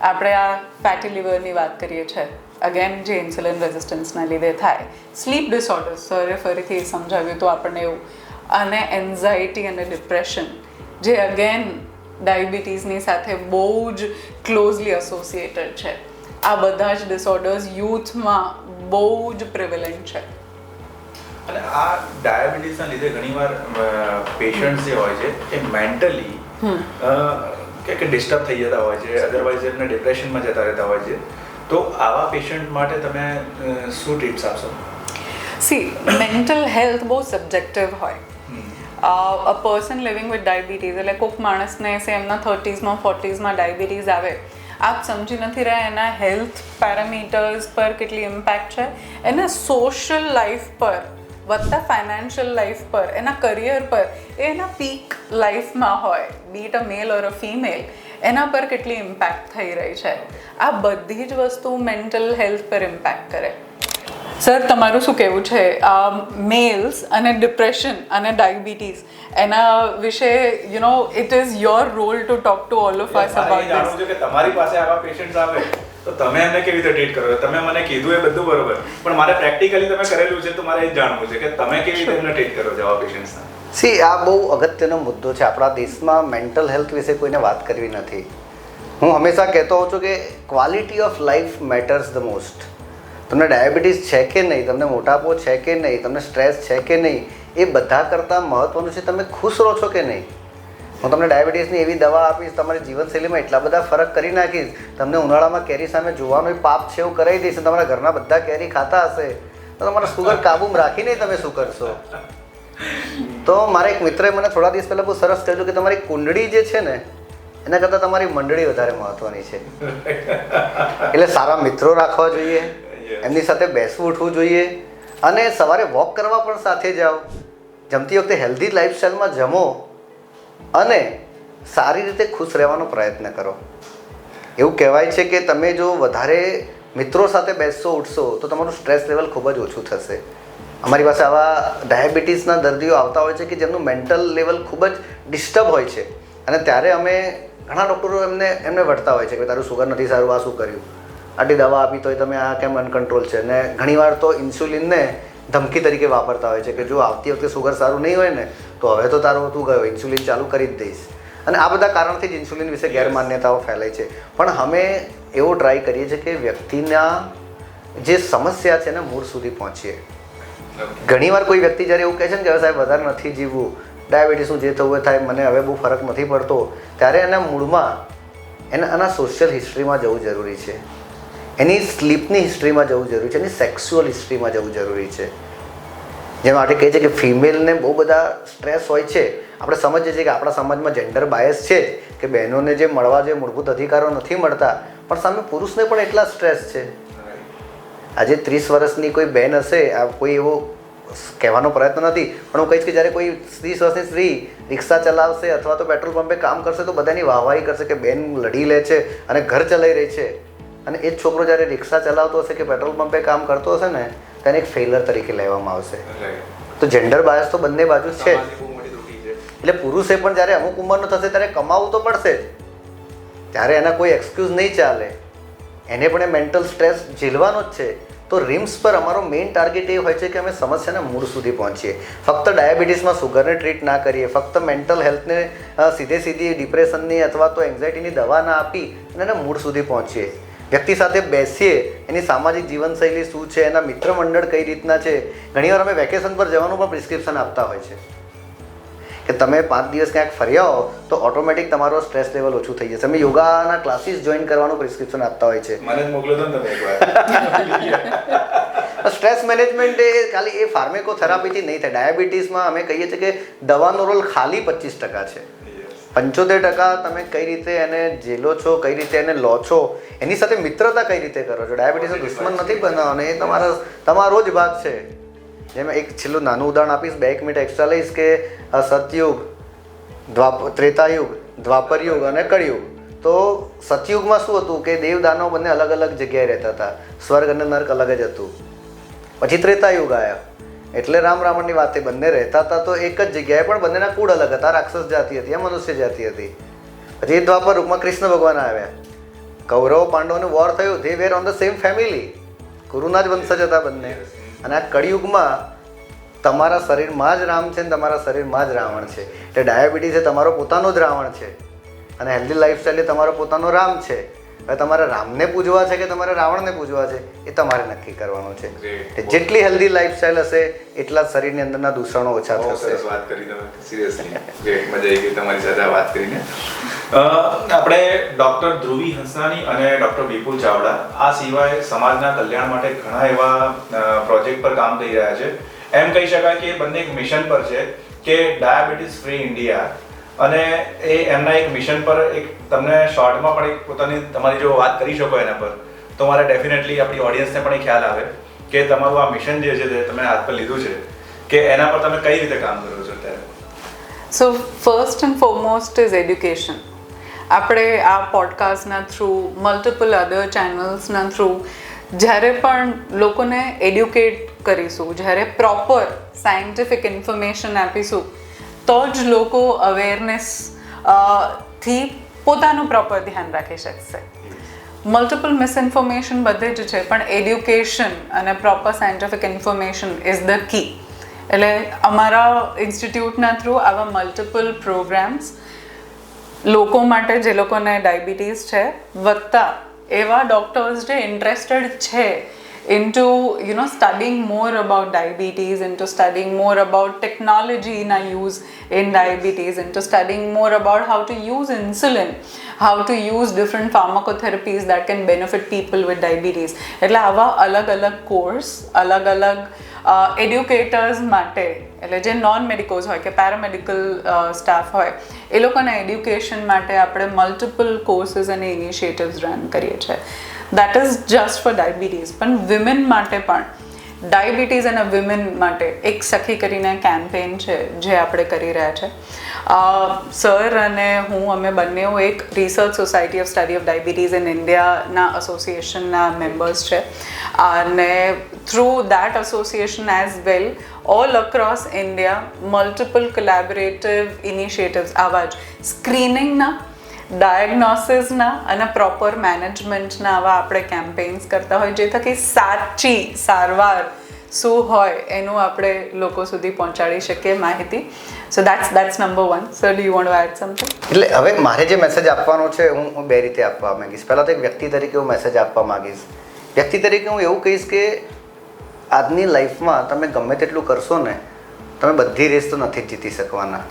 S1: આપણે આ ફેટી લિવરની વાત કરીએ છીએ, અગેન જે ઇન્સ્યુલિન રેઝિસ્ટન્સના લીધે થાય, સ્લીપ ડિસઓર્ડર્સ સરે ફરીથી સમજાવ્યું તો આપણને એવું, અને એન્ઝાયટી અને ડિપ્રેશન જે અગેન ડાયાબિટીસની સાથે બહુ જ ક્લોઝલી એસોસિએટેડ છે. આ બધા જ ડિસઓર્ડર્સ યુથમાં બહુ જ પ્રિવેલન્ટ છે.
S3: અને આ ડાયાબિટીસના લીધે ઘણીવાર પેશન્ટ્સ જે હોય છે એ મેન્ટલી કે ડિસ્ટર્બ થઈ જતા હોય છે, અધરવાઇઝ એમને ડિપ્રેશનમાં જતા રહેતા હોય છે. તો આવા પેશન્ટ માટે તમે શું ટિપ્સ આપશો?
S1: સી, મેન્ટલ હેલ્થ બહુ સબ્જેક્ટિવ હોય. A person living with diabetes એટલે કોઈક માણસને એમના 30sમાં 40sમાં ડાયાબિટીઝ આવે, આપ સમજી નથી રહ્યા એના હેલ્થ પેરામીટર્સ પર કેટલી ઇમ્પેક્ટ છે, એના સોશિયલ લાઈફ પર વત્તા ફાઇનાન્શિયલ લાઈફ પર, એના કરિયર પર, એના પીક લાઈફમાં હોય, B it a mail or a female, એના પર કેટલી ઇમ્પેક્ટ થઈ રહી છે. આ બધી જ વસ્તુ મેન્ટલ હેલ્થ પર ઇમ્પેક્ટ કરે. સર તમારું શું કહેવું છે મેલ્સ અને ડિપ્રેશન અને ડાયાબિટીસ એના વિશે it is your role to talk to all of us about
S3: જાણવું છે કે તમારી પાસે આવા પેશન્ટ્સ આવે તો તમે એમને કેવી રીતે ટ્રીટ કરો? તમે મને કીધું એ બધું બરોબર, પણ મારે પ્રેક્ટિકલી તમે કરેલું છે તો મારે એ જાણવું છે કે તમે કેવી રીતે એમને ટ્રીટ કરો છો આવા પેશન્ટ્સને.
S2: સી આ બહુ અગત્યનો મુદ્દો છે. આપણા દેશમાં મેન્ટલ હેલ્થ વિશે કોઈને વાત કરવી નથી. હું હંમેશા કહેતો હોઉં છું કે quality of life matters the most. તમને ડાયાબિટીસ છે કે નહીં, તમને મોટાપો છે કે નહીં, તમને સ્ટ્રેસ છે કે નહીં, એ બધા કરતાં મહત્ત્વનું છે તમે ખુશ રહો છો કે નહીં. હું તમને ડાયાબિટીસની એવી દવા આપીશ, તમારી જીવનશૈલીમાં એટલા બધા ફરક કરી નાખીશ, તમને ઉનાળામાં કેરી સામે જોવાનું પાપ છે એવું કરાવી દઈશ, તમારા ઘરના બધા કેરી ખાતા હશે તો તમારા સુગર કાબૂમાં રાખીને તમે શું કરશો? તો મારા એક મિત્રએ મને થોડા દિવસ પહેલાં બહુ સરસ કહ્યું કે તમારી કુંડળી જે છે ને એના કરતાં તમારી મંડળી વધારે મહત્ત્વની છે. એટલે સારા મિત્રો રાખવા જોઈએ, એમની સાથે બેસવું ઉઠવું જોઈએ, અને સવારે વોક કરવા પણ સાથે જાઓ. જમતી વખતે હેલ્ધી લાઈફસ્ટાઈલમાં જમો અને સારી રીતે ખુશ રહેવાનો પ્રયત્ન કરો. એવું કહેવાય છે કે તમે જો વધારે મિત્રો સાથે બેસશો ઉઠશો તો તમારું સ્ટ્રેસ લેવલ ખૂબ જ ઓછું થશે. અમારી પાસે આવા ડાયાબિટીસના દર્દીઓ આવતા હોય છે કે જેમનું મેન્ટલ લેવલ ખૂબ જ ડિસ્ટર્બ હોય છે, અને ત્યારે અમે ઘણા ડૉક્ટરો એમને વળતા હોય છે કે તારું સુગર નથી સારું, આ શું કર્યું, આટલી દવા આપી તોય તમે આ કેમ અનકન્ટ્રોલ છે. અને ઘણીવાર તો ઇન્સ્યુલિનને ધમકી તરીકે વાપરતા હોય છે કે જો આવતી વખતે સુગર સારું નહીં હોય ને તો હવે તો તારો તું ગયો, ઇન્સ્યુલિન ચાલુ કરી જ દઈશ. અને આ બધા કારણથી જ ઇન્સ્યુલિન વિશે ગેરમાન્યતાઓ ફેલાય છે. પણ અમે એવો ટ્રાય કરીએ છીએ કે વ્યક્તિના જે સમસ્યા છે એના મૂળ સુધી પહોંચીએ. ઘણીવાર કોઈ વ્યક્તિ જ્યારે એવું કહે છે ને કે સાહેબ વધારે નથી જીવવું, ડાયાબિટીસનું જે થવું એ થાય, મને હવે બહુ ફરક નથી પડતો, ત્યારે એના મૂળમાં એના સોશિયલ હિસ્ટ્રીમાં જવું જરૂરી છે, એની સ્લીપની હિસ્ટ્રીમાં જવું જરૂરી છે, એની સેક્સ્યુઅલ હિસ્ટ્રીમાં જવું જરૂરી છે. જેમ માટે કહે છે કે ફિમેલને બહુ બધા સ્ટ્રેસ હોય છે. આપણે સમજીએ છીએ કે આપણા સમાજમાં જેન્ડર બાયસ છે કે બહેનોને જે મળવા જે મૂળભૂત અધિકારો નથી મળતા, પણ સામે પુરુષને પણ એટલા સ્ટ્રેસ છે. આજે 30 વર્ષની કોઈ બહેન હશે, આ કોઈ એવો કહેવાનો પ્રયત્ન નથી, પણ હું કહીશ કે જ્યારે કોઈ 30 વર્ષની સ્ત્રી રિક્ષા ચલાવશે અથવા તો પેટ્રોલ પંપે કામ કરશે તો બધાની વાહવાહી કરશે કે બેન લડી લે છે અને ઘર ચલાવી રહી છે. અને એ જ છોકરો જ્યારે રિક્ષા ચલાવતો હશે કે પેટ્રોલ પંપે કામ કરતો હશે ને તેને એક ફેલર તરીકે લેવામાં આવશે. તો જેન્ડર બાયસ તો બંને બાજુ છે જ. એટલે પુરુષે પણ જ્યારે અમુક ઉંમરનો થશે ત્યારે કમાવવું તો પડશે જ, ત્યારે એના કોઈ એક્સક્યુઝ નહીં ચાલે, એને પણ એ મેન્ટલ સ્ટ્રેસ ઝીલવાનો જ છે. તો રિમ્સ પર અમારો મેઇન ટાર્ગેટ એ હોય છે કે અમે સમસ્યાના મૂળ સુધી પહોંચીએ. ફક્ત ડાયાબિટીસમાં સુગરને ટ્રીટ ના કરીએ, ફક્ત મેન્ટલ હેલ્થને સીધી ડિપ્રેશનની અથવા તો એન્ઝાઇટીની દવા ના આપી અને એના મૂળ સુધી પહોંચીએ. વ્યક્તિ સાથે બેસીએ, એની સામાજિક જીવનશૈલી શું છે, એના મિત્ર મંડળ કઈ રીતના છે. ઘણીવાર અમે વેકેશન પર જવાનું પણ પ્રિસ્ક્રિપ્શન આપતા હોય છે કે તમે 5 દિવસ ક્યાંક ફરી આવો તો ઓટોમેટિક તમારો સ્ટ્રેસ લેવલ ઓછું થઈ જશે. અમે યોગાના ક્લાસીસ જોઈન કરવાનું પ્રિસ્ક્રિપ્શન આપતા હોય છે.
S3: મને મોકલો તો તમે એકવાર.
S2: સ્ટ્રેસ મેનેજમેન્ટ એ ખાલી એ ફાર્મેકોથેરાપીથી નહીં થાય. ડાયાબિટીસમાં અમે કહીએ છીએ કે દવાનો રોલ ખાલી 25% છે. 75% તમે કઈ રીતે એને ઝેલો છો, કઈ રીતે એને લો છો, એની સાથે મિત્રતા કઈ રીતે કરો છો. ડાયાબિટીસનો દુશ્મન નથી બનાવવાનો, એ તમારો જ ભાગ છે. જેમ એક છેલ્લું નાનું ઉદાહરણ આપીશ, 2 મિનિટ એક્સ્ટ્રા લઈશ કે સતયુગ, ત્રેતાયુગ, દ્વાપરયુગ અને કળિયુગ. તો સતયુગમાં શું હતું કે દેવ દાનવ બંને અલગ અલગ જગ્યાએ રહેતા હતા, સ્વર્ગ અને નર્ક અલગ જ હતું. પછી ત્રેતાયુગ આવ્યા એટલે રામ રાવણની વાતે બંને રહેતા હતા તો એક જ જગ્યાએ, પણ બંનેના કુળ અલગ હતા. રાક્ષસ જાતિ હતી, મનુષ્ય જાતિ હતી. પછી દ્વાપર યુગમાં કૃષ્ણ ભગવાન આવ્યા, કૌરવ પાંડવોનું વોર થયું, they were on the same family, ગુરુના જ વંશજ હતા બંને. અને આ કળિયુગમાં તમારા શરીરમાં જ રામ છે ને તમારા શરીરમાં જ રાવણ છે. એટલે ડાયાબિટીસ એ તમારો પોતાનો જ રાવણ છે અને હેલ્ધી લાઈફસ્ટાઈલ એ તમારો પોતાનો રામ છે. હવે તમારે રામને પૂજવા છે કે તમારે રાવણને પૂજવા છે એ તમારે નક્કી કરવાનું છે. જેટલી હેલ્ધી લાઈફસ્ટાઈલ હશે એટલા જ શરીરની અંદરના દૂષણો ઓછા થશે.
S3: વાત કરી તમે સિરિયસલી મજા આવી ગઈ તમારી સાથે આ વાત કરીને. આપણે ડૉક્ટર ધ્રુવી હંસનાની અને ડૉક્ટર વિપુલ ચાવડા આ સિવાય સમાજના કલ્યાણ માટે ઘણા એવા પ્રોજેક્ટ પર કામ કરી રહ્યા છે. એમ કહી શકાય કે બંને એક મિશન પર છે કે ડાયાબિટીસ ફ્રી ઇન્ડિયા, અને એ એમના એક મિશન પર એક તમને શોર્ટમાં પણ એક પોતાની તમારી જો વાત કરી શકો એના પર તો મારે ડેફિનેટલી આપણી ઓડિયન્સને પણ એ ખ્યાલ આવે કે તમારું આ મિશન જે છે તમે હાથ પર લીધું છે કે એના પર તમે કઈ રીતે કામ કરો છો અત્યારે.
S1: So first and foremost is education. આપણે આ પોડકાસ્ટના થ્રુ, મલ્ટિપલ અધર ચેનલ્સના થ્રુ જ્યારે પણ લોકોને એડ્યુકેટ કરીશું, જ્યારે પ્રોપર સાયન્ટિફિક ઇન્ફોર્મેશન આપીશું, તો જ લોકો અવેરનેસ થી પોતાનું પ્રોપર ધ્યાન રાખી શકશે. મલ્ટિપલ મિસઇન્ફોર્મેશન બધે જ છે, પણ એડ્યુકેશન અને proper scientific information is the key. એટલે અમારા ઇન્સ્ટિટ્યૂટના થ્રુ આવા મલ્ટિપલ પ્રોગ્રામ્સ લોકો માટે જે લોકોને ડાયાબિટીસ છે વત્તા એવા ડૉક્ટર્સ જે ઇન્ટરેસ્ટેડ છે into studying more about diabetes, into studying more about technology in our use in diabetes, into studying more about how to use insulin, how to use different pharmacotherapies that can benefit people with diabetes. એટલે આવા અલગ અલગ course અલગ અલગ એડ્યુકેટર્સ માટે, એટલે જે non મેડિકોઝ હોય કે પેરામેડિકલ સ્ટાફ હોય એ લોકોના એડ્યુકેશન માટે આપણે મલ્ટિપલ કોર્સીસ અને ઇનિશિયેટિવ્સ રન કરીએ છીએ. That is just four diabetes. પણ વિમેન માટે પણ, ડાયાબિટીઝ અને વિમેન માટે એક સખી કરીને કેમ્પેઇન છે જે આપણે કરી રહ્યા છે. સર અને હું અમે બંને એક research society of study of diabetes in ઇન્ડિયાના એસોસિએશનના મેમ્બર્સ છે, અને through that association as well all across India multiple collaborative initiatives આવા જ સ્ક્રીનિંગના, ડાયગ્નોસિસના અને પ્રોપર મેનેજમેન્ટના આવા આપણે કેમ્પેઇન્સ કરતા હોય, જે થકી સાચી સારવાર શું હોય એનું આપણે લોકો સુધી પહોંચાડી શકીએ માહિતી. So that's number 1. Sir, do you want to add something?
S2: એટલે હવે મારે જે મેસેજ આપવાનો છે હું બે રીતે આપવા માંગીશ. પહેલાં તો એક વ્યક્તિ તરીકે હું મેસેજ આપવા માંગીશ. વ્યક્તિ તરીકે હું એવું કહીશ કે આજની લાઈફમાં તમે ગમે તેટલું કરશો ને, તમે બધી રેસ તો નથી જ જીતી શકવાના.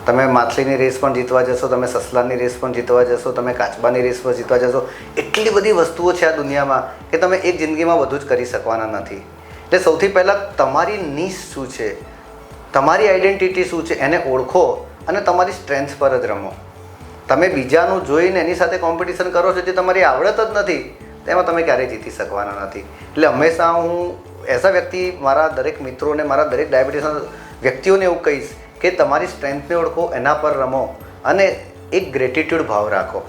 S2: તમે માછલીની રેસ પણ જીતવા જશો, તમે સસલાની રેસ પણ જીતવા જશો, તમે કાચબાની રેસ પણ જીતવા જશો. એટલી બધી વસ્તુઓ છે આ દુનિયામાં કે તમે એક જિંદગીમાં બધું જ કરી શકવાના નથી. એટલે સૌથી પહેલાં તમારી નીશ શું છે, તમારી આઈડેન્ટિટી શું છે એને ઓળખો અને તમારી સ્ટ્રેન્થ પર જ રમો. તમે બીજાનું જોઈને એની સાથે કોમ્પિટિશન કરો છો જે તમારી આવડત જ નથી, તેમાં તમે ક્યારેય જીતી શકવાના નથી. એટલે હંમેશા હું એઝ અ વ્યક્તિ મારા દરેક મિત્રોને, મારા દરેક ડાયાબિટીસના વ્યક્તિઓને એવું કહીશ કે તમારી સ્ટ્રેન્થને ઓળખો, એના પર રમો અને એક ગ્રેટિટ્યૂડ ભાવ રાખો.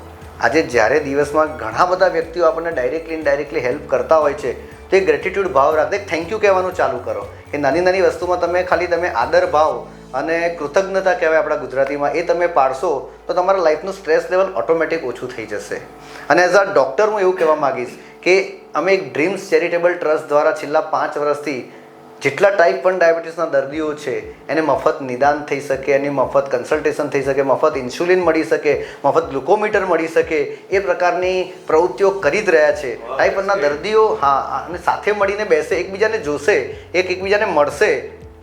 S2: આજે જ્યારે દિવસમાં ઘણા બધા વ્યક્તિઓ આપણને ડાયરેક્ટલી ઇનડાયરેક્ટલી હેલ્પ કરતા હોય છે, તો એ ગ્રેટિટ્યૂડ ભાવ રાખો, એક થેન્ક યુ કહેવાનું ચાલુ કરો. કે નાની નાની વસ્તુમાં તમે આદર ભાવ અને કૃતજ્ઞતા કહેવાય આપણા ગુજરાતીમાં, એ તમે પાડશો તો તમારા લાઈફનું સ્ટ્રેસ લેવલ ઓટોમેટિક ઓછું થઈ જશે. અને એઝ અ ડૉક્ટર હું એવું કહેવા માગીશ કે અમે એક ડ્રીમ્સ ચેરિટેબલ ટ્રસ્ટ દ્વારા છેલ્લા 5 વર્ષથી જેટલા ટાઈપ 1 ડાયાબિટીસના દર્દીઓ છે એને મફત નિદાન થઈ શકે, એની મફત કન્સલ્ટેશન થઈ શકે, મફત ઇન્સ્યુલિન મળી શકે, મફત ગ્લુકોમીટર મળી શકે, એ પ્રકારની પ્રવૃત્તિઓ કરી જ રહ્યા છે. ટાઈપ 1ના દર્દીઓ અને સાથે મળીને બેસે, એકબીજાને જોશે, એકબીજાને મળશે,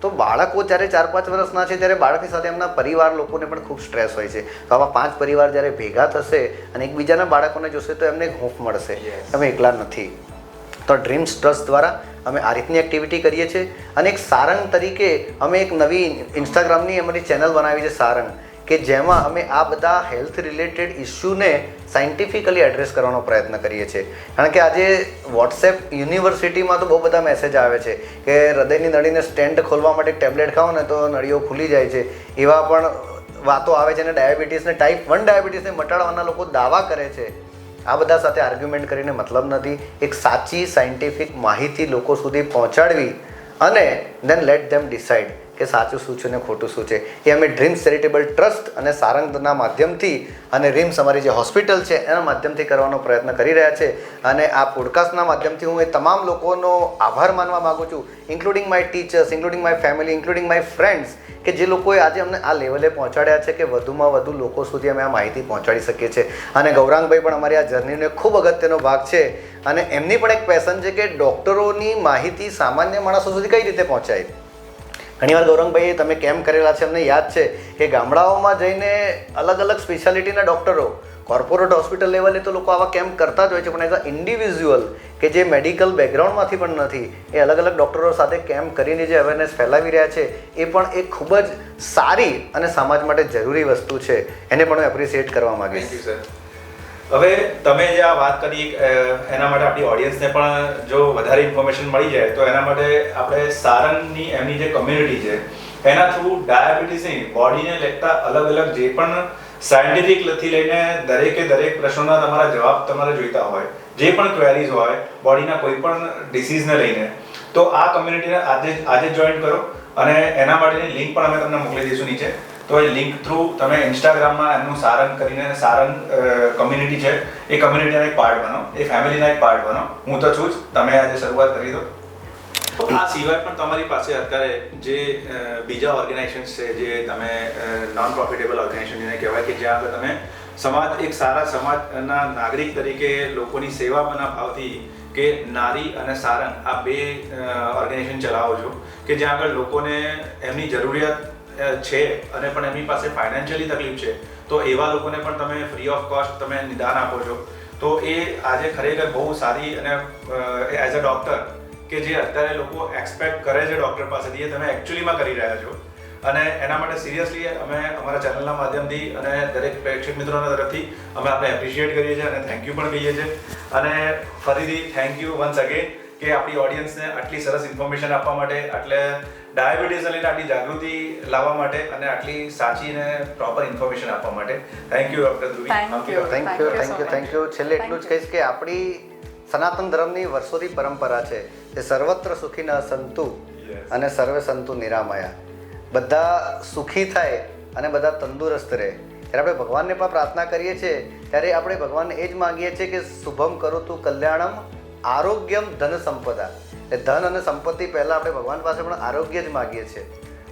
S2: તો બાળકો જ્યારે 4-5 વર્ષના છે ત્યારે બાળકની સાથે એમના પરિવાર લોકોને પણ ખૂબ સ્ટ્રેસ હોય છે. તો આવા 5 પરિવાર જ્યારે ભેગા થશે અને એકબીજાના બાળકોને જોશે તો એમને હૂંફ મળશે, તમે એકલા નથી. તો ડ્રીમ્સ ટ્રસ્ટ દ્વારા અમે આ રીતની એક્ટિવિટી કરીએ છીએ. અને એક સારંગ તરીકે અમે એક નવી ઇન્સ્ટાગ્રામની અમારી ચેનલ બનાવી છે સારંગ, કે જેમાં અમે આ બધા હેલ્થ રિલેટેડ ઇસ્યુને સાયન્ટિફિકલી એડ્રેસ કરવાનો પ્રયત્ન કરીએ છીએ. કારણ કે આજે વોટ્સએપ યુનિવર્સિટીમાં તો બહુ બધા મેસેજ આવે છે કે હૃદયની નળીને સ્ટેન્ટ ખોલવા માટે ટેબ્લેટ ખાઓ ને તો નળીઓ ખુલી જાય છે, એવા પણ વાતો આવે છે. અને ડાયાબિટીસને ટાઈપ 1 ડાયાબિટીસને મટાડવાના લોકો દાવા કરે છે. આ બધા સાથે આર્ગ્યુમેન્ટ કરીને મતલબ નથી. એક સાચી સાયન્ટિફિક માહિતી લોકો સુધી પહોંચાડવી અને દેન લેટ ધેમ ડિસાઇડ કે સાચું શું છે ને ખોટું શું છે. એ અમે ડ્રીમ્સ ચેરિટેબલ ટ્રસ્ટ અને સારંગના માધ્યમથી અને રીમ્સ અમારી જે હોસ્પિટલ છે એના માધ્યમથી કરવાનો પ્રયત્ન કરી રહ્યા છે. અને આ પોડકાસ્ટના માધ્યમથી હું એ તમામ લોકોનો આભાર માનવા માગું છું, including my teachers, including my family, including my friends, કે જે લોકોએ આજે અમને આ લેવલે પહોંચાડ્યા છે કે વધુમાં વધુ લોકો સુધી અમે આ માહિતી પહોંચાડી શકીએ છીએ. અને ગૌરાંગભાઈ પણ અમારી આ જર્નીનો ખૂબ અગત્યનો ભાગ છે. અને એમની પણ એક પેશન છે કે ડૉક્ટરોની માહિતી સામાન્ય માણસો સુધી કઈ રીતે પહોંચાય. ઘણીવાર ગૌરંગભાઈ તમે કેમ્પ કરેલા છે, અમને યાદ છે કે ગામડાઓમાં જઈને અલગ અલગ સ્પેશિયાલિટીના ડૉક્ટરો, કોર્પોરેટ હોસ્પિટલ લેવલે તો લોકો આવા કેમ્પ કરતા જ હોય છે, પણ એઝ અ ઇન્ડિવિજ્યુઅલ કે જે મેડિકલ બેકગ્રાઉન્ડમાંથી પણ નથી, એ અલગ અલગ ડૉક્ટરો સાથે કેમ્પ કરીને જે અવેરનેસ ફેલાવી રહ્યા છે એ પણ એક ખૂબ જ સારી અને સમાજ માટે જરૂરી વસ્તુ છે. એને પણ હું એપ્રિશિએટ કરવા માગીશ.
S3: હવે તમે જે આ વાત કરી એના માટે આપણી ઓડિયન્સને પણ જો વધારે ઇન્ફોર્મેશન મળી જાય તો એના માટે આપણે સારંગની એમની જે કમ્યુનિટી છે એના થ્રુ ડાયાબિટીસની બોડીને લગતા અલગ અલગ જે પણ સાયન્ટિફિકથી લઈને દરેક પ્રશ્નોના તમારા જવાબ તમારે જોઈતા હોય જે પણ ક્વેરીઝ હોય બોડીના કોઈ પણ ડિસીઝને લઈને, તો આ કમ્યુનિટીને આજે જોઈન કરો અને એના માટેની લિંક પણ અમે તમને મોકલી દઈશું નીચે. તો એ લિંક થ્રુ તમે ઇન્સ્ટાગ્રામમાં એમનું સારંગ કરીને સારંગ કમ્યુનિટી છે, એ કમ્યુનિટીના એક પાર્ટ બનો, એ ફેમિલીના એક પાર્ટ બનો. હું તો છું જ, તમે આજે શરૂઆત કરી દો. આ સિવાય પણ તમારી પાસે અત્યારે જે બીજા ઓર્ગેનાઇઝેશન્સ છે, જે તમે નોન પ્રોફિટેબલ ઓર્ગેનાઇઝેશન જેને કહેવાય, કે જ્યાં આગળ તમે સમાજ, એક સારા સમાજના નાગરિક તરીકે લોકોની સેવાના ભાવથી કે નારી અને સારંગ આ બે ઓર્ગેનાઇઝેશન ચલાવો છો, કે જ્યાં આગળ લોકોને એમની જરૂરિયાત છે અને પણ એમની પાસે ફાઇનાન્શિયલી તકલીફ છે, તો એવા લોકોને પણ તમે ફ્રી ઓફ કોસ્ટ તમે નિદાન આપો છો. તો એ આજે ખરેખર બહુ સારી અને એઝ અ ડૉક્ટર કે જે અત્યારે લોકો એક્સપેક્ટ કરે છે ડૉક્ટર પાસેથી, એ તમે એકચ્યુઅલીમાં કરી રહ્યા છો. અને એના માટે સિરિયસલી અમે અમારા ચેનલના માધ્યમથી અને દરેક પ્રેક્ષક મિત્રોના તરફથી અમે આપણે એપ્રિશિએટ કરીએ છીએ અને થેન્ક યુ પણ કહીએ છીએ. અને ફરીથી થેન્ક યુ વન્સ અગેન કે આપણી ઓડિયન્સને આટલી સરસ ઇન્ફોર્મેશન આપવા માટે, એટલે ડાયાબિટીસને લઈને આટલી જાગૃતિ લાવવા માટે અને આટલી સાચી અને પ્રોપર ઇન્ફોર્મેશન આપવા માટે. Thank you doctor Dhruvi.
S2: Thank you. છેલ્લે એટલું જ કહીશ કે આપણી સનાતન ધર્મની વર્ષોથી પરંપરા છે કે સર્વત્ર સુખી ન સંતુ અને સર્વે સંતુ નિરામયા. બધા સુખી થાય અને બધા તંદુરસ્ત રહે. જ્યારે આપણે ભગવાનને પણ પ્રાર્થના કરીએ છીએ ત્યારે આપણે ભગવાનને એ જ માગીએ છીએ કે શુભમ કરોતુ કલ્યાણમ આરોગ્યમ ધન સંપદા. એ ધન અને સંપત્તિ પહેલાં આપણે ભગવાન પાસે પણ આરોગ્ય જ માગીએ છીએ.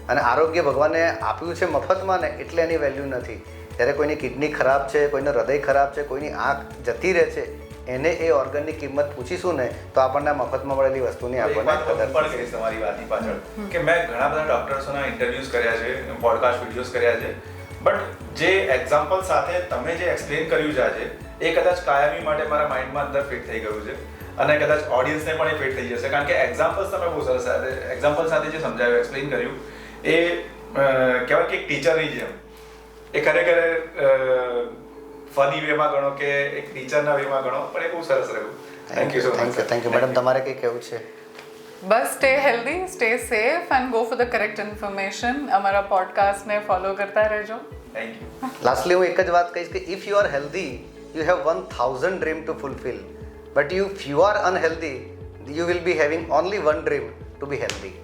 S2: અને આરોગ્ય ભગવાને આપ્યું છે મફતમાં ને, એટલે એની વેલ્યુ નથી. જ્યારે કોઈની કિડની ખરાબ છે, કોઈનું હૃદય ખરાબ છે, કોઈની આંખ જતી રહે છે, એને એ ઓર્ગનની કિંમત પૂછીશું ને તો આપણને મફતમાં મળેલી વસ્તુની આપણને
S3: કદર પણ કહીશ તમારી વાતની પાછળ કે મેં ઘણા બધા ડોક્ટર્સોના ઇન્ટરવ્યૂઝ કર્યા છે, પોડકાસ્ટ વિડીયોઝ કર્યા છે, બટ જે એક્ઝામ્પલ સાથે તમે જે એક્સપ્લેન કર્યું છે આજે, એ કદાચ કાયમી માટે મારા માઇન્ડમાં અંદર ફિટ થઈ ગયું છે અને કદાચ ઓડિયન્સને પણ એ ફિટ થઈ જશે. કારણ કે એક્ઝામ્પલ્સ તમે બહુ સરસ એક્ઝામ્પલ સાથે જે સમજાવ્યું, એક્સપ્લેન કર્યું, એ કહેવાય કે એક ટીચરની જેમ, એ ખરેખર ફની વેમાં ગણો કે એક ટીચરના વેમાં ગણો, પણ એ બહુ સરસ રહ્યું. Thank you so much.
S2: Thank you. Madam, તમારે કંઈ કહેવું છે?
S1: બસ stay healthy, stay safe and go for the correct information. અમારા પોડકાસ્ટને ફોલો કરતા રહેજો.
S3: Thank you.
S2: લાસ્ટલી હું એક જ વાત કહીશ કે if you are healthy you have 1000 dream to fulfil, but if you are unhealthy you will be having only 1 dream to be healthy.